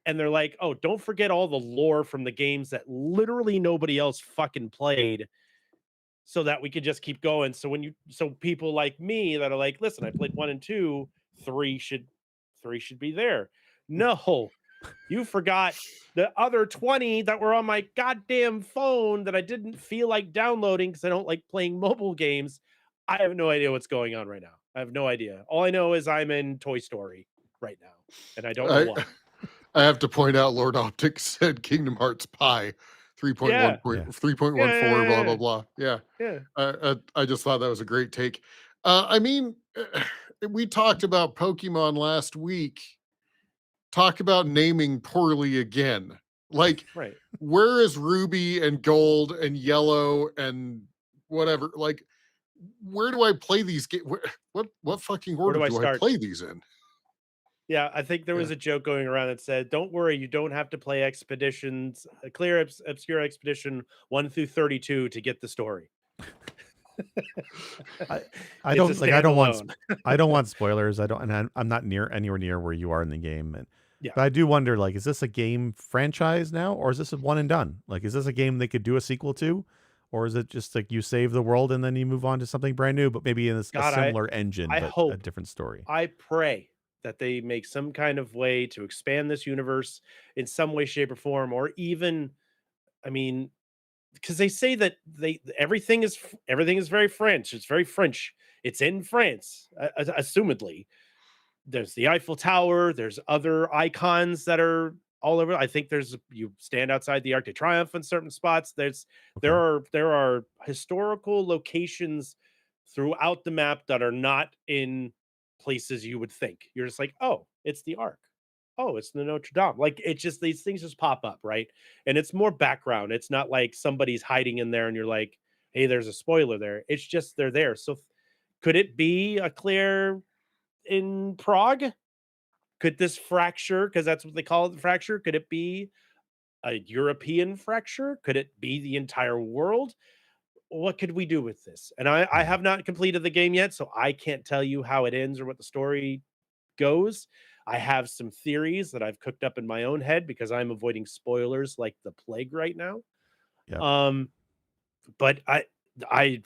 and they're like, oh, don't forget all the lore from the games that literally nobody else fucking played, so that we could just keep going. So people like me that are like, listen, I played 1 and 2, 3 should be there. No, you forgot the other 20 that were on my goddamn phone that I didn't feel like downloading because I don't like playing mobile games. I have no idea what's going on right now. I have no idea. All I know is I'm in Toy Story right now, and I don't know why. I have to point out, Lord Optic said Kingdom Hearts Pi 3.1, 3.14, blah blah blah. Yeah. I just thought that was a great take. I mean, we talked about Pokemon last week. Talk about naming poorly again. Like, right. Where is Ruby and Gold and Yellow and whatever? Like, where do I play these games? What fucking order do I play these in? Yeah, I think there was a joke going around that said, "Don't worry, you don't have to play Expeditions, Clair Obscur Expedition 1 through 32 to get the story." I don't want spoilers. And I'm not anywhere near where you are in the game. But I do wonder, like, is this a game franchise now, or is this a one and done? Like, is this a game they could do a sequel to, or is it just like you save the world and then you move on to something brand new, but maybe in a similar engine, but a different story? I pray that they make some kind of way to expand this universe in some way, shape, or form, or even, I mean, because they say that everything is very French. It's very French. It's in France, assumedly. There's the Eiffel Tower. There's other icons that are all over. I think you stand outside the Arc de Triomphe in certain spots. There are historical locations throughout the map that are not in places you would think. You're just like, oh, it's the Arc. Oh, it's the Notre Dame. Like, it's just, these things just pop up, right? And it's more background. It's not like somebody's hiding in there and you're like, hey, there's a spoiler there. It's just they're there. So could it be a Clair in Prague? Could this fracture, because that's what they call it, the fracture, could it be a European fracture? Could it be the entire world? What could we do with this? And I have not completed the game yet, so I can't tell you how it ends or what the story goes. I have some theories that I've cooked up in my own head because I'm avoiding spoilers like the plague right now. But I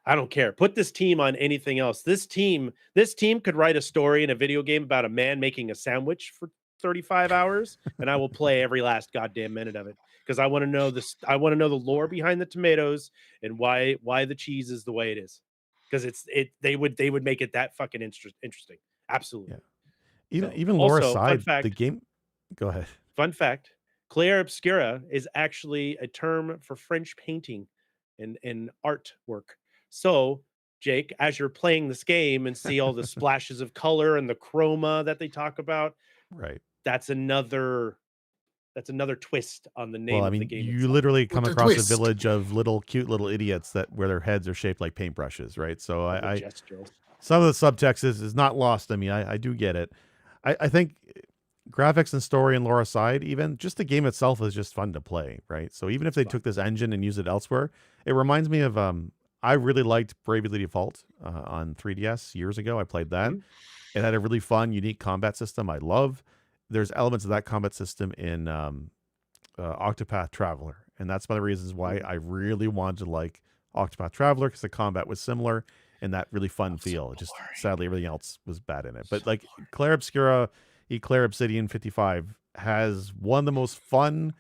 don't care. Put this team on anything else. This team could write a story in a video game about a man making a sandwich for 35 hours, and I will play every last goddamn minute of it because I want to know this. I want to know the lore behind the tomatoes and why the cheese is the way it is. Because they would make it that fucking interesting. Absolutely. Yeah. Even lore aside, the game. Go ahead. Fun fact: Clair Obscura is actually a term for French painting and artwork. So, Jake, as you're playing this game and see all the splashes of color and the chroma that they talk about, right? That's another twist on the name of the game. You literally come across a village of cute little idiots where their heads are shaped like paintbrushes, right? So some of the subtext is not lost on me. I do get it. I think graphics and story and lore aside, even just the game itself is just fun to play, right? So even if they took this engine and used it elsewhere, it reminds me of I really liked Bravely Default on 3DS years ago. I played that. It had a really fun, unique combat system I love. There's elements of that combat system in Octopath Traveler, and that's one of the reasons why Mm. I really wanted to like Octopath Traveler, because the combat was similar and that really fun So feel. Just boring. sadly everything else was bad in it. But So like boring. Clair Obscura, Clair Obsidian 55 has one of the most fun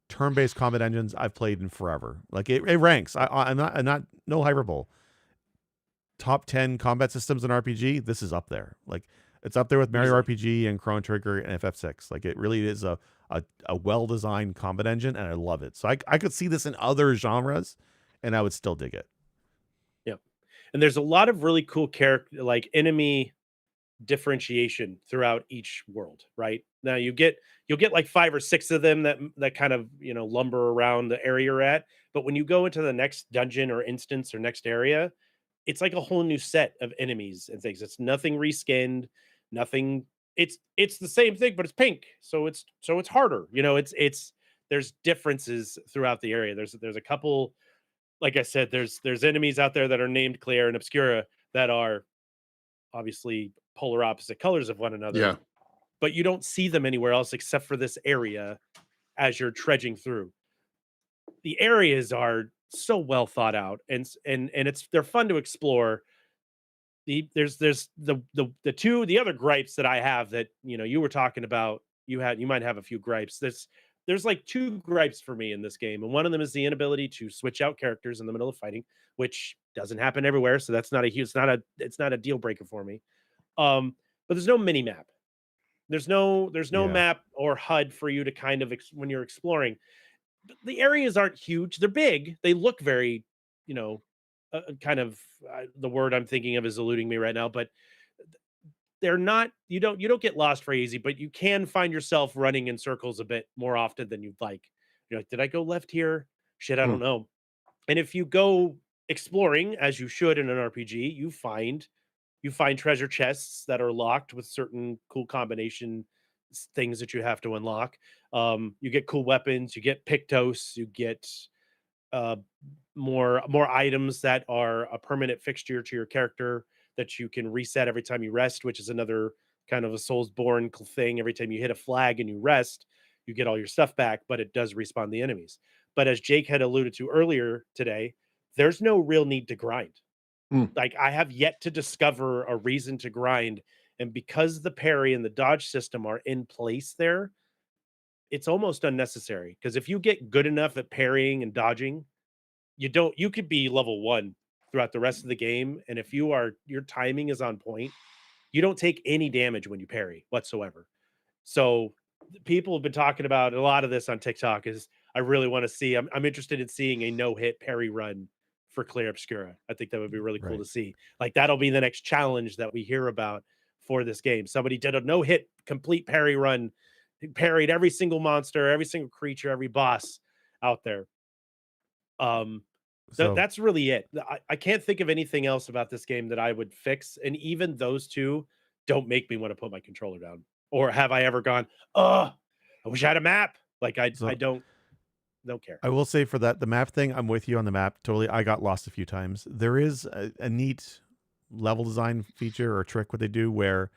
turn-based combat engines I've played in forever. Like it ranks. I'm not no hyperbole. Top 10 combat systems in RPG, this is up there. Like it's up there with Mario Easily. RPG and Chrono Trigger and FF6. Like it really is a well-designed combat engine, and I love it. So I could see this in other genres, and I would still dig it. Yeah. And there's a lot of really cool character, like enemy differentiation throughout each world, right? Now you'll get like 5 or 6 of them that kind of, lumber around the area you're at, but when you go into the next dungeon or instance or next area, it's like a whole new set of enemies and things. It's nothing reskinned, nothing. It's the same thing, but it's pink, so it's harder. It's there's differences throughout the area. There's a couple, like I said, there's enemies out there that are named Clair and Obscura that are obviously polar opposite colors of one another, Yeah. but you don't see them anywhere else except for this area as you're trudging through. The areas are so well thought out, and they're fun to explore. There's the other gripes that I have that you were talking about. You might have a few gripes. There's like 2 gripes for me in this game, and one of them is the inability to switch out characters in the middle of fighting, which doesn't happen everywhere. So that's not a huge, it's not a deal breaker for me. But there's no mini map. There's no Yeah. map or HUD for you to kind of when you're exploring. The areas aren't huge. They're big. They look very, you know, kind of the word I'm thinking of is eluding me right now, but they're not. You don't get lost very easy, but you can find yourself running in circles a bit more often than you'd like. You're like, did I go left here? Shit, I Hmm. don't know. And if you go exploring as you should in an RPG, you find treasure chests that are locked with certain cool combination things that you have to unlock. You get cool weapons, you get Pictos, you get uh, more items that are a permanent fixture to your character that you can reset every time you rest, which is another kind of a Soulsborne thing. Every time you hit a flag and you rest, you get all your stuff back, but it does respawn the enemies. But as Jake had alluded to earlier today, there's no real need to grind. Hmm. Like I have yet to discover a reason to grind. And because the parry and the dodge system are in place there, it's almost unnecessary. Because if you get good enough at parrying and dodging, you could be level 1 throughout the rest of the game. And if your timing is on point, you don't take any damage when you parry whatsoever. So people have been talking about a lot of this on TikTok. Is I really want to see. I'm interested in seeing a no hit parry run for Clair Obscura. I think that would be really cool Right. to see. Like that'll be the next challenge that we hear about for this game. Somebody did a no hit complete parry run, parried every single monster, every single creature, every boss out there. Um, So that's really it. I can't think of anything else about this game that I would fix, and even those 2 don't make me wanna put my controller down. Or have I ever gone, "Oh, I wish I had a map." Like, I so don't care. I will say for that, the map thing, I'm with you on the map. Totally. I got lost a few times. There is a neat level design feature or trick what they do where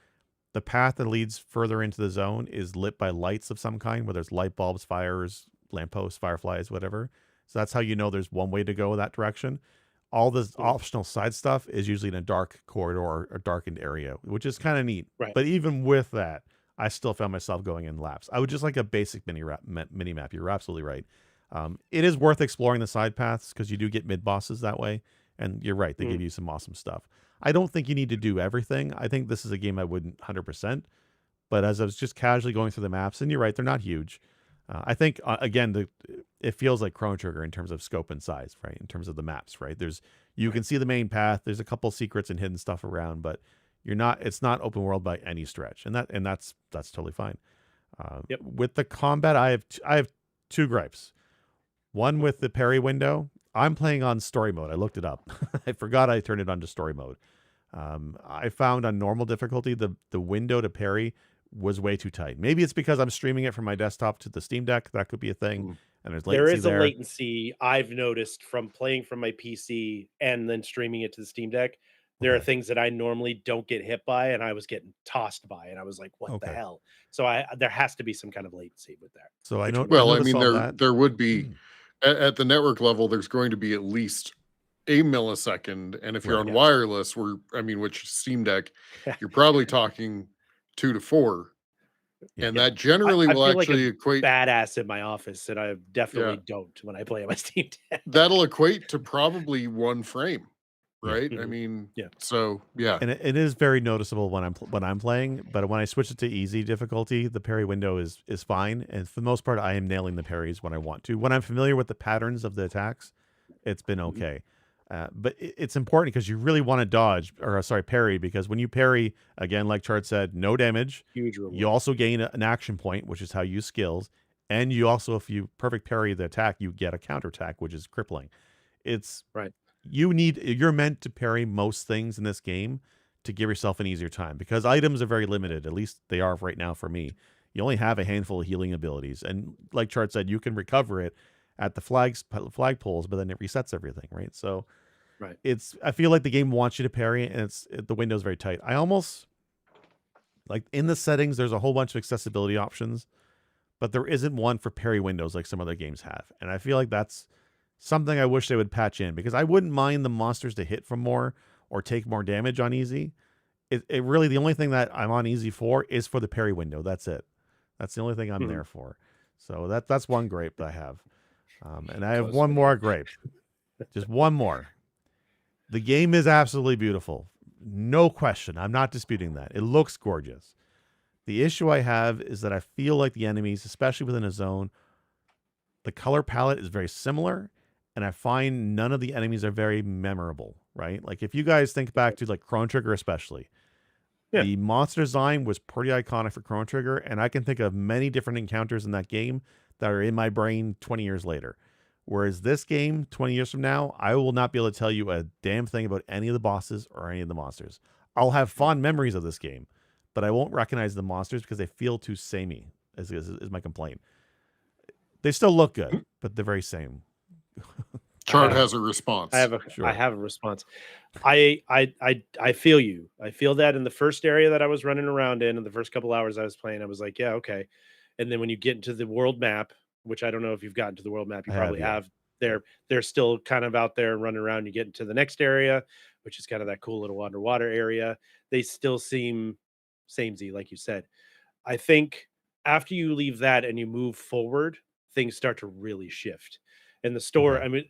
the path that leads further into the zone is lit by lights of some kind, whether it's light bulbs, fires, lampposts, fireflies, whatever. So that's how you know there's one way to go that direction. All this Mhm. optional side stuff is usually in a dark corridor or a darkened area, which is kind of neat. Right. But even with that, I still found myself going in laps. I would just like a basic mini map. You're absolutely right. It is worth exploring the side paths because you do get mid bosses that way. And you're right, they give Mhm. you some awesome stuff. I don't think you need to do everything. I think this is a game I wouldn't 100%. But as I was just casually going through the maps, and you're right, they're not huge. I think again, it feels like Chrono Trigger in terms of scope and size, right? In terms of the maps, right? You Right. can see the main path. There's a couple secrets and hidden stuff around, but you're not. It's not open world by any stretch, and that's totally fine. Yep. With the combat, I have 2 gripes. One with the parry window. I'm playing on story mode. I looked it up. I forgot I turned it on to story mode. I found on normal difficulty the window to parry was way too tight. Maybe it's because I'm streaming it from my desktop to the Steam Deck. That could be a thing. Mm. And there's There latency is a there. latency I've noticed from playing from my PC and then streaming it to the Steam Deck. there are Okay. things that I normally don't get hit by, and I was getting tossed by, and I was like, "What the Okay. hell?" So there has to be some kind of latency with that. So Which one? I Well, I noticed mean, all there that. there would be at the network level, there's going to be at least a millisecond, and if you're Right. on Yeah. wireless, which is Steam Deck, you're probably talking 2 to 4, Yeah. and Yeah. that generally I will feel like a actually equate. badass in my office, and I Yeah, definitely don't when I play on my Steam Deck. that'll equate to probably 1 frame, Yeah. right? I Mhm. mean, Yeah. so yeah. And it is very noticeable when I'm playing, but when I switch it to easy difficulty, the parry window is fine, and for the most part, I am nailing the parries when I want to. When I'm familiar with the patterns of the attacks, it's been Mhm. okay. But it's important because you really want to dodge, or sorry, parry, because when you parry, again, like Chart said, no damage. Huge You reward. also gain an action point, which is how you use skills, and you also, if you perfect parry the attack, you get a counterattack, which is crippling. It's Right. you're meant to parry most things in this game to give yourself an easier time because items are very limited. At least they are right now for me. You only have a handful of healing abilities, and like Chart said, you can recover it at the flag poles, but then it resets everything, right? So Right. I feel like the game wants you to parry, and the window's very tight. I almost like in the settings. There's a whole bunch of accessibility options, but there isn't one for parry windows like some other games have, and I feel like that's something I wish they would patch in because I wouldn't mind the monsters to hit from more or take more damage on easy. It really the only thing that I'm on easy for is for the parry window. That's it. That's the only thing I'm Mhm. there for. So that's one gripe that I have, and I have Close one more video. gripe. Just one more. The game is absolutely beautiful, no question. I'm not disputing that. It looks gorgeous. The issue I have is that I feel like the enemies, especially within a zone, the color palette is very similar, and I find none of the enemies are very memorable, right? Like if you guys think back to like Chrono Trigger especially, Yeah. the monster design was pretty iconic for Chrono Trigger, and I can think of many different encounters in that game that are in my brain 20 years later. Whereas this game, 20 years from now, I will not be able to tell you a damn thing about any of the bosses or any of the monsters. I'll have fond memories of this game, but I won't recognize the monsters because they feel too samey, is my complaint. They still look good, but they're very same. I Chart have has a response. I Sure. have a response. I feel you. I feel that in the first area that I was running around in the first couple hours I was playing, I was like, yeah, okay. And then when you get into the world map, which I don't know if you've gotten to the world map, you I have, probably yeah. have. Yeah. They're still kind of out there running around. You get into the next area, which is kind of that cool little underwater area. They still seem samey, like you said. I think after you leave that and you move forward, things start to really shift. And the story, Okay. I mean,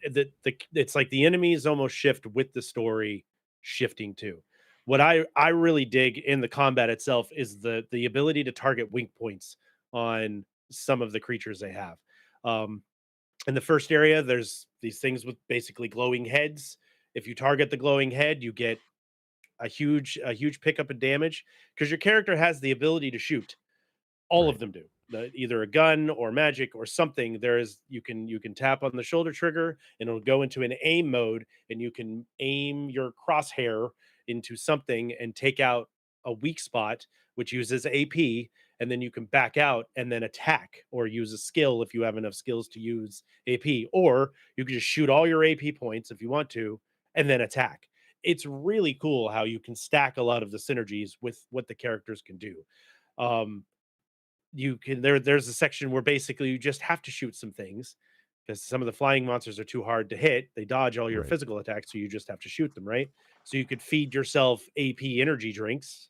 it's like the enemies almost shift with the story shifting too. What I really dig in the combat itself is the ability to target wink points on some of the creatures they have. Um, in the first area, there's these things with basically glowing heads. If you target the glowing head, you get a huge pickup of damage because your character has the ability to shoot. All of Right. them do. Either a gun or magic or something. There is you can tap on the shoulder trigger and it'll go into an aim mode, and you can aim your crosshair into something and take out a weak spot, which uses AP, and then you can back out and then attack or use a skill if you have enough skills to use AP, or you can just shoot all your AP points if you want to and then attack. It's really cool how you can stack a lot of the synergies with what the characters can do. Um, you can there's a section where basically you just have to shoot some things because some of the flying monsters are too hard to hit. They dodge all your Right. physical attacks, so you just have to shoot them, right? So you could feed yourself AP energy drinks,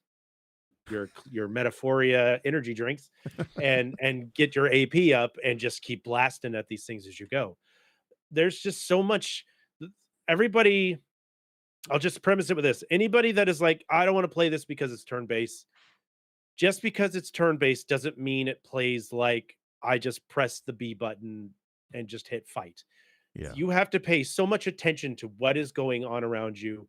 your metaphoria energy drinks, and get your AP up and just keep blasting at these things as you go. There's just so much. Everybody, I'll just premise it with this: anybody that is like, I don't want to play this because it's turn based, just because it's turn based doesn't mean it plays like I just press the B button and just hit fight. Yeah. You have to pay so much attention to what is going on around you,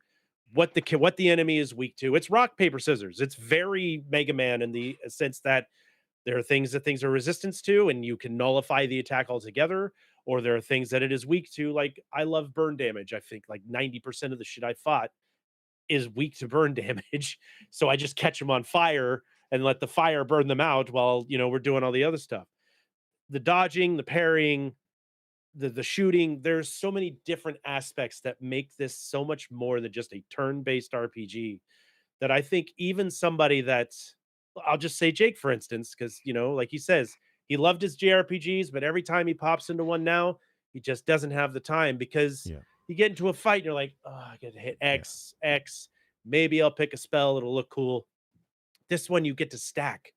what the enemy is weak to. It's rock paper scissors. It's very Mega Man in the sense that there are things that things are resistance to, and you can nullify the attack altogether. Or there are things that it is weak to. Like I love burn damage. I think like 90% of the shit I fought is weak to burn damage. So I just catch them on fire and let the fire burn them out while, we're doing all the other stuff. The dodging, the parrying, the shooting. There's so many different aspects that make this so much more than just a turn-based RPG that I think even somebody that's, I'll just say Jake, for instance, because, like he says, he loved his JRPGs, but every time he pops into one now, he just doesn't have the time because Yeah. you get into a fight and you're like, oh, I got to hit X. Maybe I'll pick a spell. It'll look cool. This one you get to stack.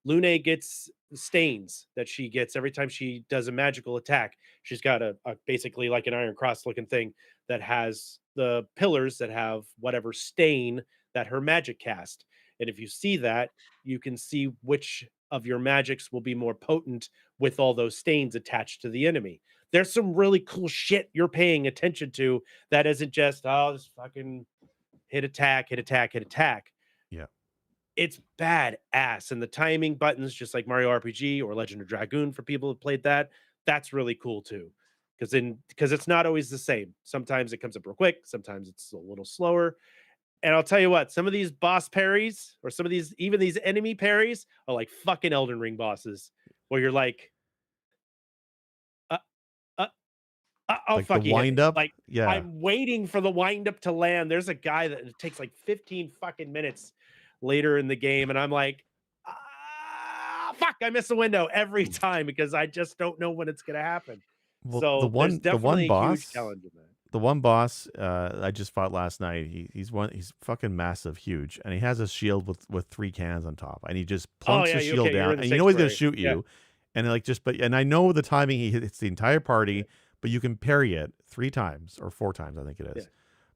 Lune gets stains that she gets every time she does a magical attack. She's got a basically like an iron cross looking thing that has the pillars that have whatever stain that her magic cast. And if you see that, you can see which of your magics will be more potent with all those stains attached to the enemy. There's some really cool shit you're paying attention to that isn't just, oh, this fucking hit attack, hit attack, hit attack. Yeah. It's badass, and the timing buttons, just like Mario RPG or Legend of Dragoon for people who played that, that's really cool too. Because it's not always the same. Sometimes it comes up real quick, sometimes it's a little slower. And I'll tell you what, some of these boss parries or some of these even these enemy parries are like fucking Elden Ring bosses, where you're like, uh, uh, I'll Like the fucking hit wind me. up. Like, Yeah. I'm waiting for the wind up to land. There's a guy that it takes like 15 fucking minutes later in the game, and I'm like, fuck, I miss the window every time because I just don't know when it's gonna happen. Well, So there's the one definitely a huge boss, challenge in that. the one boss I just fought last night. He's fucking massive, huge, and he has a shield with 3 cannons on top, and he just Oh plunks yeah, the shield you're down, in the and you know he's gonna sanctuary. shoot Yeah, you, and like and I know the timing he hits the entire party, but you can parry it 3 times or 4 times, I think it yeah, is.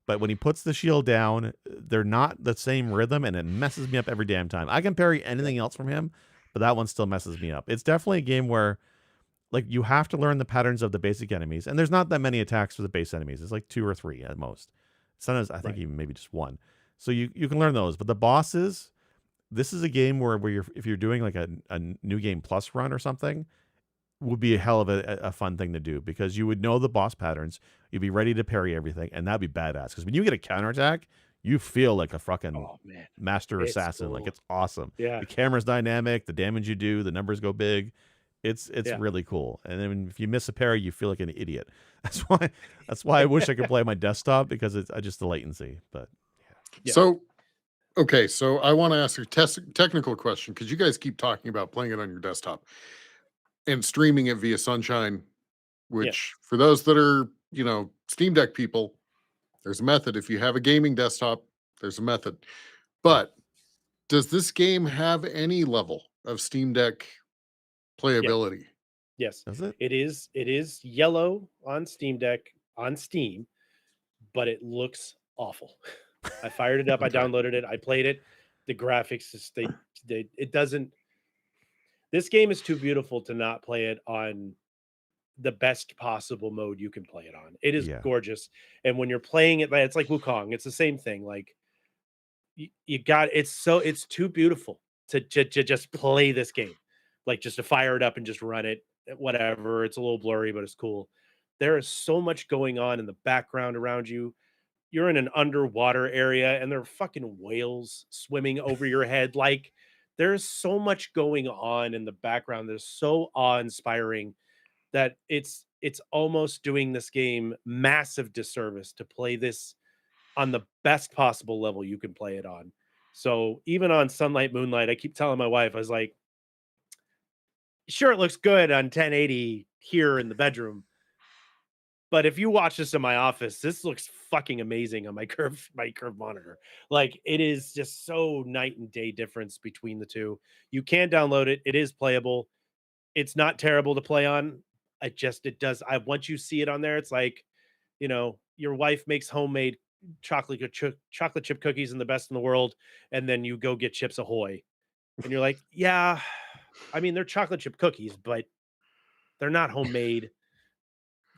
But when he puts the shield down, they're not the same rhythm, and it messes me up every damn time. I can parry anything else from him, but that one still messes me up. It's definitely a game where like you have to learn the patterns of the basic enemies, and there's not that many attacks for the base enemies. It's like 2 or 3 at most. Sometimes I think right. even maybe just 1. So you can learn those. But the bosses, this is a game where if you're doing like a new game plus run or something, would be a hell of a fun thing to do because you would know the boss patterns. You'd be ready to parry everything, and that'd be badass. Because when you get a counterattack, you feel like a fucking Oh man, master it's assassin. Like cool. it's awesome. Yeah, The camera's dynamic, the damage you do, the numbers go big. It's yeah. really cool. And then if you miss a parry, you feel like an idiot. That's why I wish I could play on my desktop because it's just the latency. But Yeah. So, okay, so I want to ask a technical question because you guys keep talking about playing it on your desktop and streaming it via Sunshine, which Yes. for those that are, Steam Deck people, there's a method. If you have a gaming desktop, there's a method. yeah. But does this game have any level of Steam Deck Yes. playability? Yes. Does it? It is yellow on Steam Deck on Steam, but it looks awful. I fired it up, I Okay. downloaded it, I played it. The graphics is it doesn't. This game is too beautiful to not play it on the best possible mode you can play it on. It is Yeah. gorgeous. And when you're playing it, it's like Wukong. It's the same thing. Like you got it's too beautiful to just play this game. Like just to fire it up and just run it, whatever. It's a little blurry, but it's cool. There is so much going on in the background around you. You're in an underwater area and there are fucking whales swimming over your head. Like there's so much going on in the background. There's so awe-inspiring that it's almost doing this game massive disservice to play this on the best possible level you can play it on. So even on Sunlight Moonlight, I keep telling my wife, I was like, sure, it looks good on 1080 here in the bedroom. But if you watch this in my office, this looks fucking amazing on my curved monitor. Like it is just so night and day difference between the two. You can download it. It is playable. It's not terrible to play on. It does. Once you see it on there, it's like, your wife makes homemade chocolate chip cookies and the best in the world, and then you go get Chips Ahoy, and you're like, yeah, I mean they're chocolate chip cookies, but they're not homemade.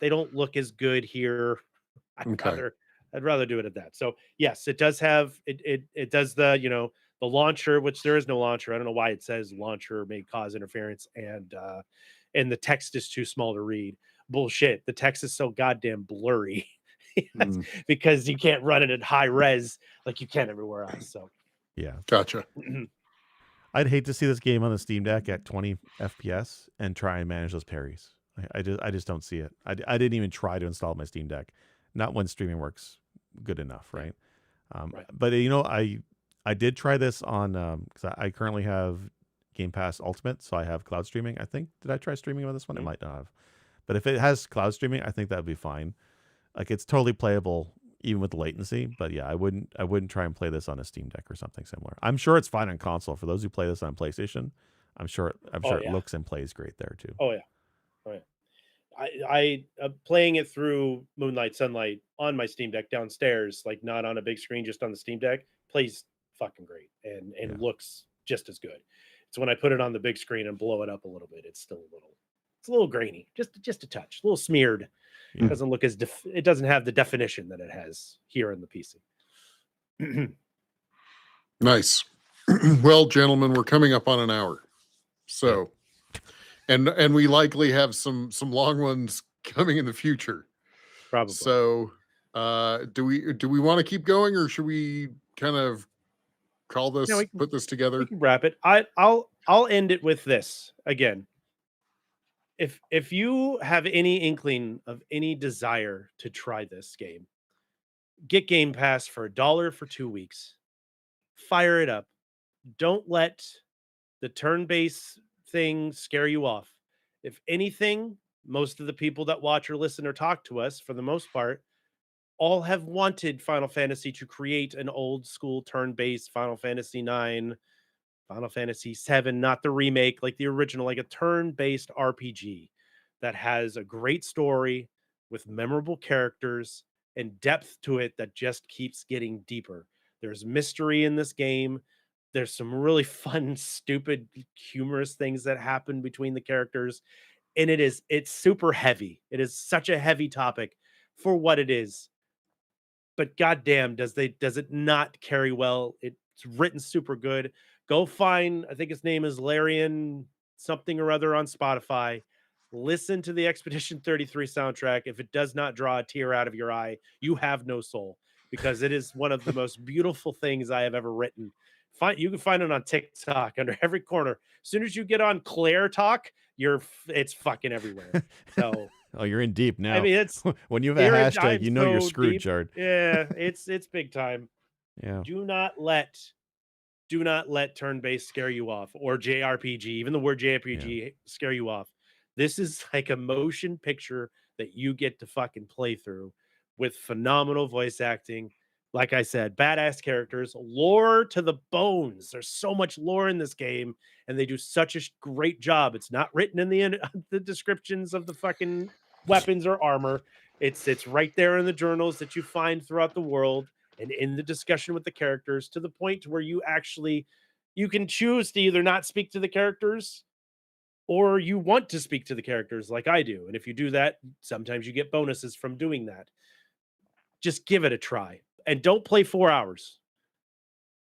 They don't look as good here. I'd Okay. rather I'd rather do it at that. So yes, it does have it does the launcher, which there is no launcher. I don't know why it says launcher may cause interference, and the text is too small to read. Bullshit. The text is so goddamn blurry. Yes, Mm, because you can't run it at high res like you can everywhere else. So Yeah. gotcha. I'd hate to see this game on the Steam Deck at 20 FPS and try and manage those parries. I just don't see it. I didn't even try to install my Steam Deck, not when streaming works good enough, right? Right. But I did try this on because I currently have Game Pass Ultimate, so I have cloud streaming. I think did I try streaming on this one? I might not have, but if it has cloud streaming, I think that would be fine. Like it's totally playable even with the latency. But yeah, I wouldn't try and play this on a Steam Deck or something similar. I'm sure it's fine on console for those who play this on PlayStation. I'm sure Oh it yeah. looks and plays great there too. Oh yeah. Oh yeah. I playing it through Moonlight Sunlight on my Steam Deck downstairs, like not on a big screen, just on the Steam Deck, plays fucking great and Yeah. looks just as good. It's when I put it on the big screen and blow it up a little bit, it's a little grainy, just a touch, a little smeared. Yeah. Doesn't look as it doesn't have the definition that it has here in the PC. Nice. Well, gentlemen, we're coming up on an hour. So, and we likely have some long ones coming in the future. Probably. So, do we want to keep going, or should we kind of call this, put this together? We can wrap it. I'll end it with this again. If you have any inkling of any desire to try this game, get Game Pass for $1 for 2 weeks. Fire it up. Don't let the turn-based thing scare you off. If anything, most of the people that watch or listen or talk to us, for the most part, all have wanted Final Fantasy to create an old school turn-based Final Fantasy 9, Final Fantasy 7, not the remake, like the original, like a turn-based RPG that has a great story with memorable characters and depth to it that just keeps getting deeper. There's mystery in this game. There's some really fun, stupid, humorous things that happen between the characters. And it's super heavy. It is such a heavy topic for what it is. But goddamn, does it not carry well? It's written super good. Go find, I think his name is Larian something or other on Spotify. Listen to the Expedition 33 soundtrack. If it does not draw a tear out of your eye, you have no soul, because it is one of the most beautiful things I have ever written. You can find it on TikTok under every corner. As soon as you get on Clair Talk, it's fucking everywhere. So Oh, you're in deep now. I mean, it's when you have a hashtag, I'm you know you're so screwed, deep. Jared. Yeah, it's big time. Yeah. Do not let turn-based scare you off, or JRPG, even the word JRPG scare you off. This is like a motion picture that you get to fucking play through with phenomenal voice acting. Like I said, badass characters, lore to the bones. There's so much lore in this game, and they do such a great job. It's not written in the descriptions of the fucking weapons or armor. It's right there in the journals that you find throughout the world and in the discussion with the characters, to the point where you can choose to either not speak to the characters, or you want to speak to the characters like I do. And if you do that, sometimes you get bonuses from doing that. Just give it a try, and don't play 4 hours.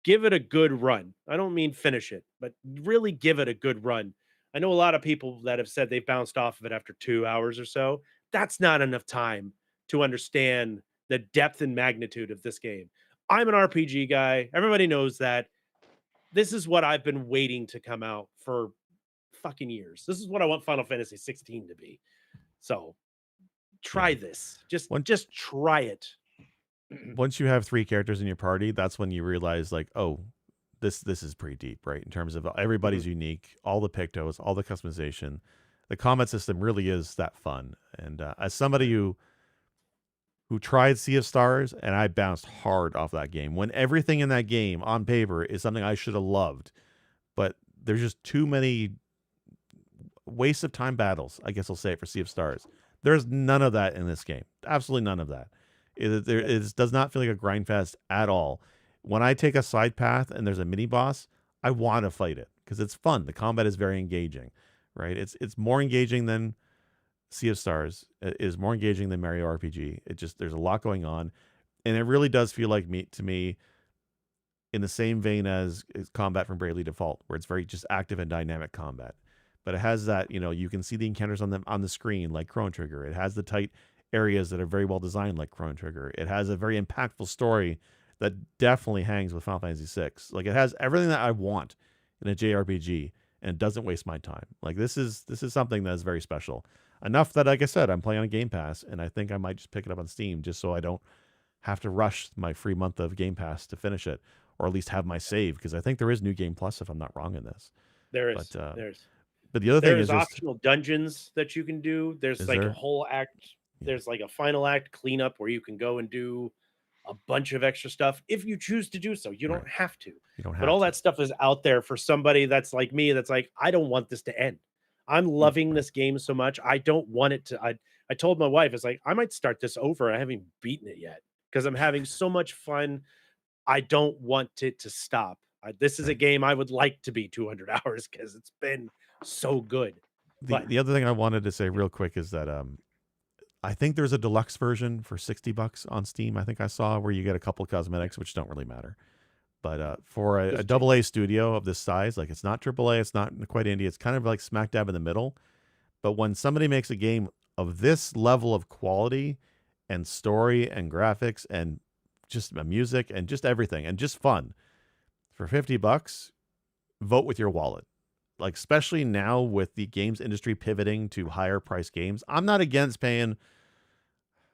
Give it a good run. I don't mean finish it, but really give it a good run. I know a lot of people that have said they've bounced off of it after 2 hours or so. That's not enough time to understand the depth and magnitude of this game. I'm an RPG guy. Everybody knows that. This is what I've been waiting to come out for fucking years. This is what I want Final Fantasy 16 to be. So try this. Just try it. Once you have 3 characters in your party, that's when you realize, like, oh, this is pretty deep, right? In terms of everybody's unique, all the pictos, all the customization. The combat system really is that fun. And as somebody who tried Sea of Stars, and I bounced hard off that game, when everything in that game on paper is something I should have loved, but there's just too many waste of time battles, I guess I'll say it, for Sea of Stars. There's none of that in this game. Absolutely none of that. It does not feel like a grind fest at all. When I take a side path and there's a mini boss, I want to fight it because it's fun. The combat is very engaging, right? It's more engaging than Sea of Stars. It is more engaging than Mario RPG. There's a lot going on, and it really does feel like to me in the same vein as combat from Bravely Default, where it's very just active and dynamic combat. But it has that, you can see the encounters on the screen like Chrono Trigger. It has the tight areas that are very well designed like Chrono Trigger. It has a very impactful story that definitely hangs with Final Fantasy VI. Like, it has everything that I want in a JRPG, and it doesn't waste my time. Like, this is something that is very special. enough that, like I said, I'm playing on Game Pass, and I think I might just pick it up on Steam just so I don't have to rush my free month of Game Pass to finish it, or at least have my save, because I think there is New Game Plus if I'm not wrong in this. There But is. but the other thing is There's just, optional dungeons that you can do. There's is like a there? whole act. Yeah. There's like a final act cleanup where you can go and do a bunch of extra stuff if you choose to do so. You don't Right. have to. You don't have But all to. that stuff is out there for somebody that's like me, that's like, I don't want this to end. I'm loving this game so much. I don't want it to. I told my wife, it's like, I might start this over. I haven't beaten it yet because I'm having so much fun. I don't want it to stop. This is a Right. game I would like to be 200 hours because it's been so good. But The other thing I wanted to say real quick is that I think there's a deluxe version for $60 on Steam. I think I saw where you get a couple cosmetics, which don't really matter. But for a Just double A studio of this size, like it's not AAA, it's not quite indie, it's kind of like smack dab in the middle. But when somebody makes a game of this level of quality and story and graphics and just music and just everything and just fun for $50, vote with your wallet. Like, especially now with the games industry pivoting to higher price games, I'm not against paying.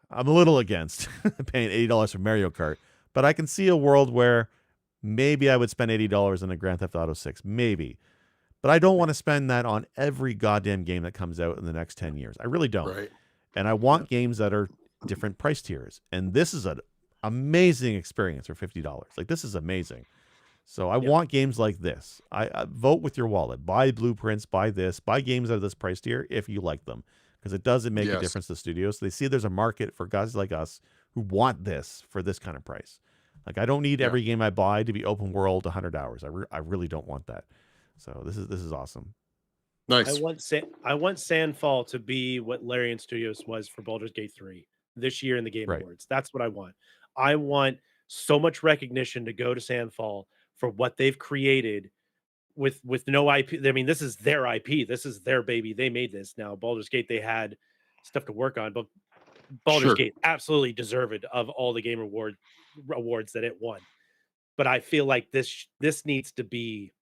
I'm a little against paying $80 for Mario Kart, but I can see a world where maybe I would spend $80 on a Grand Theft Auto 6, maybe. But I don't want to spend that on every goddamn game that comes out in the next 10 years. I really don't. Right. And I want games that are different price tiers. And this is an amazing experience for $50. Like, this is amazing. So I want games like this. I vote with your wallet. Buy Blueprints, buy this, buy games at this price tier if you like them, because it doesn't make a difference to studios. They see there's a market for guys like us who want this for this kind of price. Like, I don't need every game I buy to be open world 100 hours. I really don't want that. So this is awesome. Nice. I want Sandfall to be what Larian Studios was for Baldur's Gate 3 this year in the Game Awards. That's what I want. I want so much recognition to go to Sandfall for what they've created with no IP. I mean, this is their IP. This is their baby. They made this. Now, Baldur's Gate, they had stuff to work on, but Baldur's Gate absolutely deserved of all the Game awards that it won. But I feel like this needs to be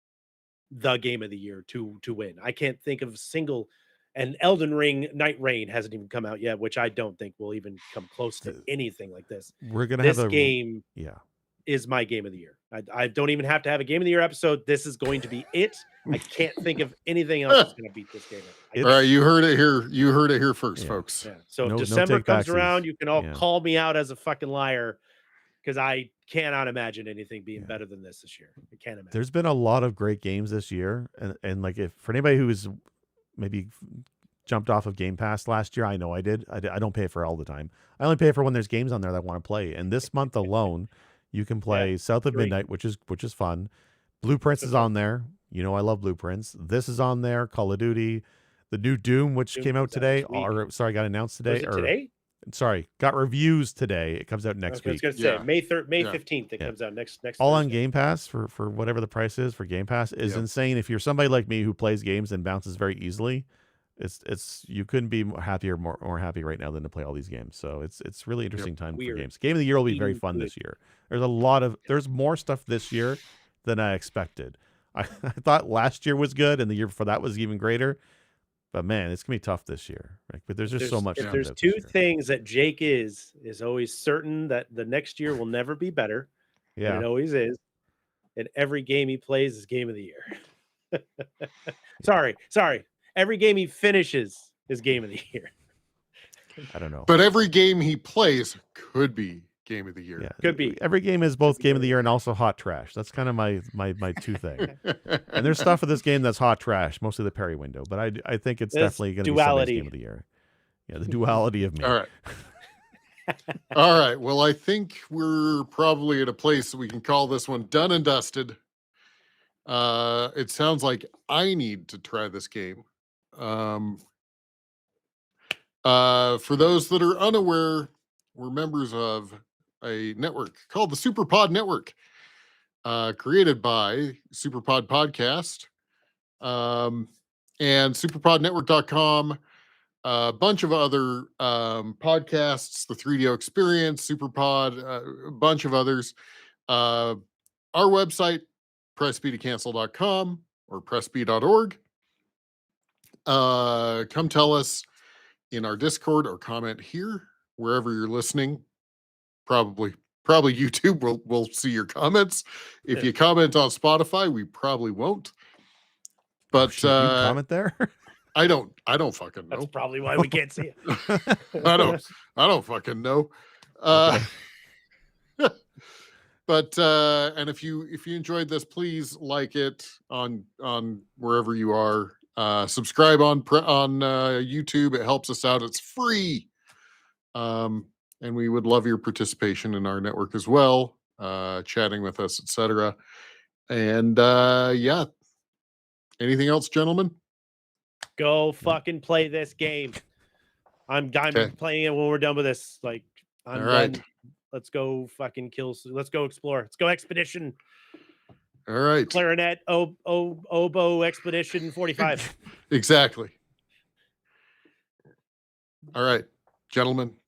the game of the year to win. I can't think of a single. And Elden Ring Night Rain hasn't even come out yet, which I don't think will even come close to anything like this. We're gonna This have a game is my game of the year. I don't even have to have a game of the year episode. This is going to be it. I can't think of anything else that's going to beat this game. All right, you heard it here. You heard it here first, folks. Yeah. So if December comes around, you can all Yeah. call me out as a fucking liar because I cannot imagine anything being better than this year. I can't imagine. There's been a lot of great games this year, and like, if for anybody who's maybe jumped off of Game Pass last year, I know I did. I don't pay for it all the time. I only pay for when there's games on there that I want to play. And this month alone, you can play South of Midnight, which is fun. Blueprints is on there. You know I love Blueprints. This is on there. Call of Duty, the new Doom, which came out today, or sorry, got announced today. Today? Sorry, got reviews today. It comes out next week. I was going to say May 15th. It comes out next. All Thursday. on Game Pass for whatever the price is for Game Pass is insane. If you're somebody like me who plays games and bounces very easily, it's you couldn't be more happy right now than to play all these games. So it's really interesting time for games. Game of the year will be very fun this year. There's more stuff this year than I expected. I thought last year was good and the year before that was even greater. But man, it's gonna be tough this year. Right? But there's just so much. If there's two things that Jake is always certain that the next year will never be better. Yeah, and it always is. And every game he plays is game of the year. Sorry. Every game he finishes is game of the year. I don't know. But every game he plays could be game of the year. Yeah, could be. Every game is both game of the year and also hot trash. That's kind of my two thing. And there's stuff in this game that's hot trash, mostly the parry window. But I think it's definitely going to be somebody's game of the year. Yeah, the duality of me. All right. All right. Well, I think we're probably at a place we can call this one done and dusted. It sounds like I need to try this game. For those that are unaware, we're members of a network called the SuperPod Network, created by SuperPod Podcast, and superpodnetwork.com, a bunch of other podcasts, the 3DO Experience, SuperPod, a bunch of others. Our website, pressb2cancel.com or pressb.org. Come tell us in our Discord or comment here, wherever you're listening. Probably YouTube will see your comments. If you comment on Spotify, we probably won't. But shit, you can comment there. I don't fucking know. That's probably why we can't see it. I don't fucking know. But and if you enjoyed this, please like it on wherever you are. Subscribe on YouTube. It helps us out. It's free. And we would love your participation in our network as well, chatting with us, etc. And yeah. Anything else, gentlemen? Go fucking play this game. I'm Okay. playing it when we're done with this. Like, I'm All right. done. Let's go fucking let's go explore. Let's go expedition. All right. Clarinet, oboe expedition 45. Exactly. All right, gentlemen.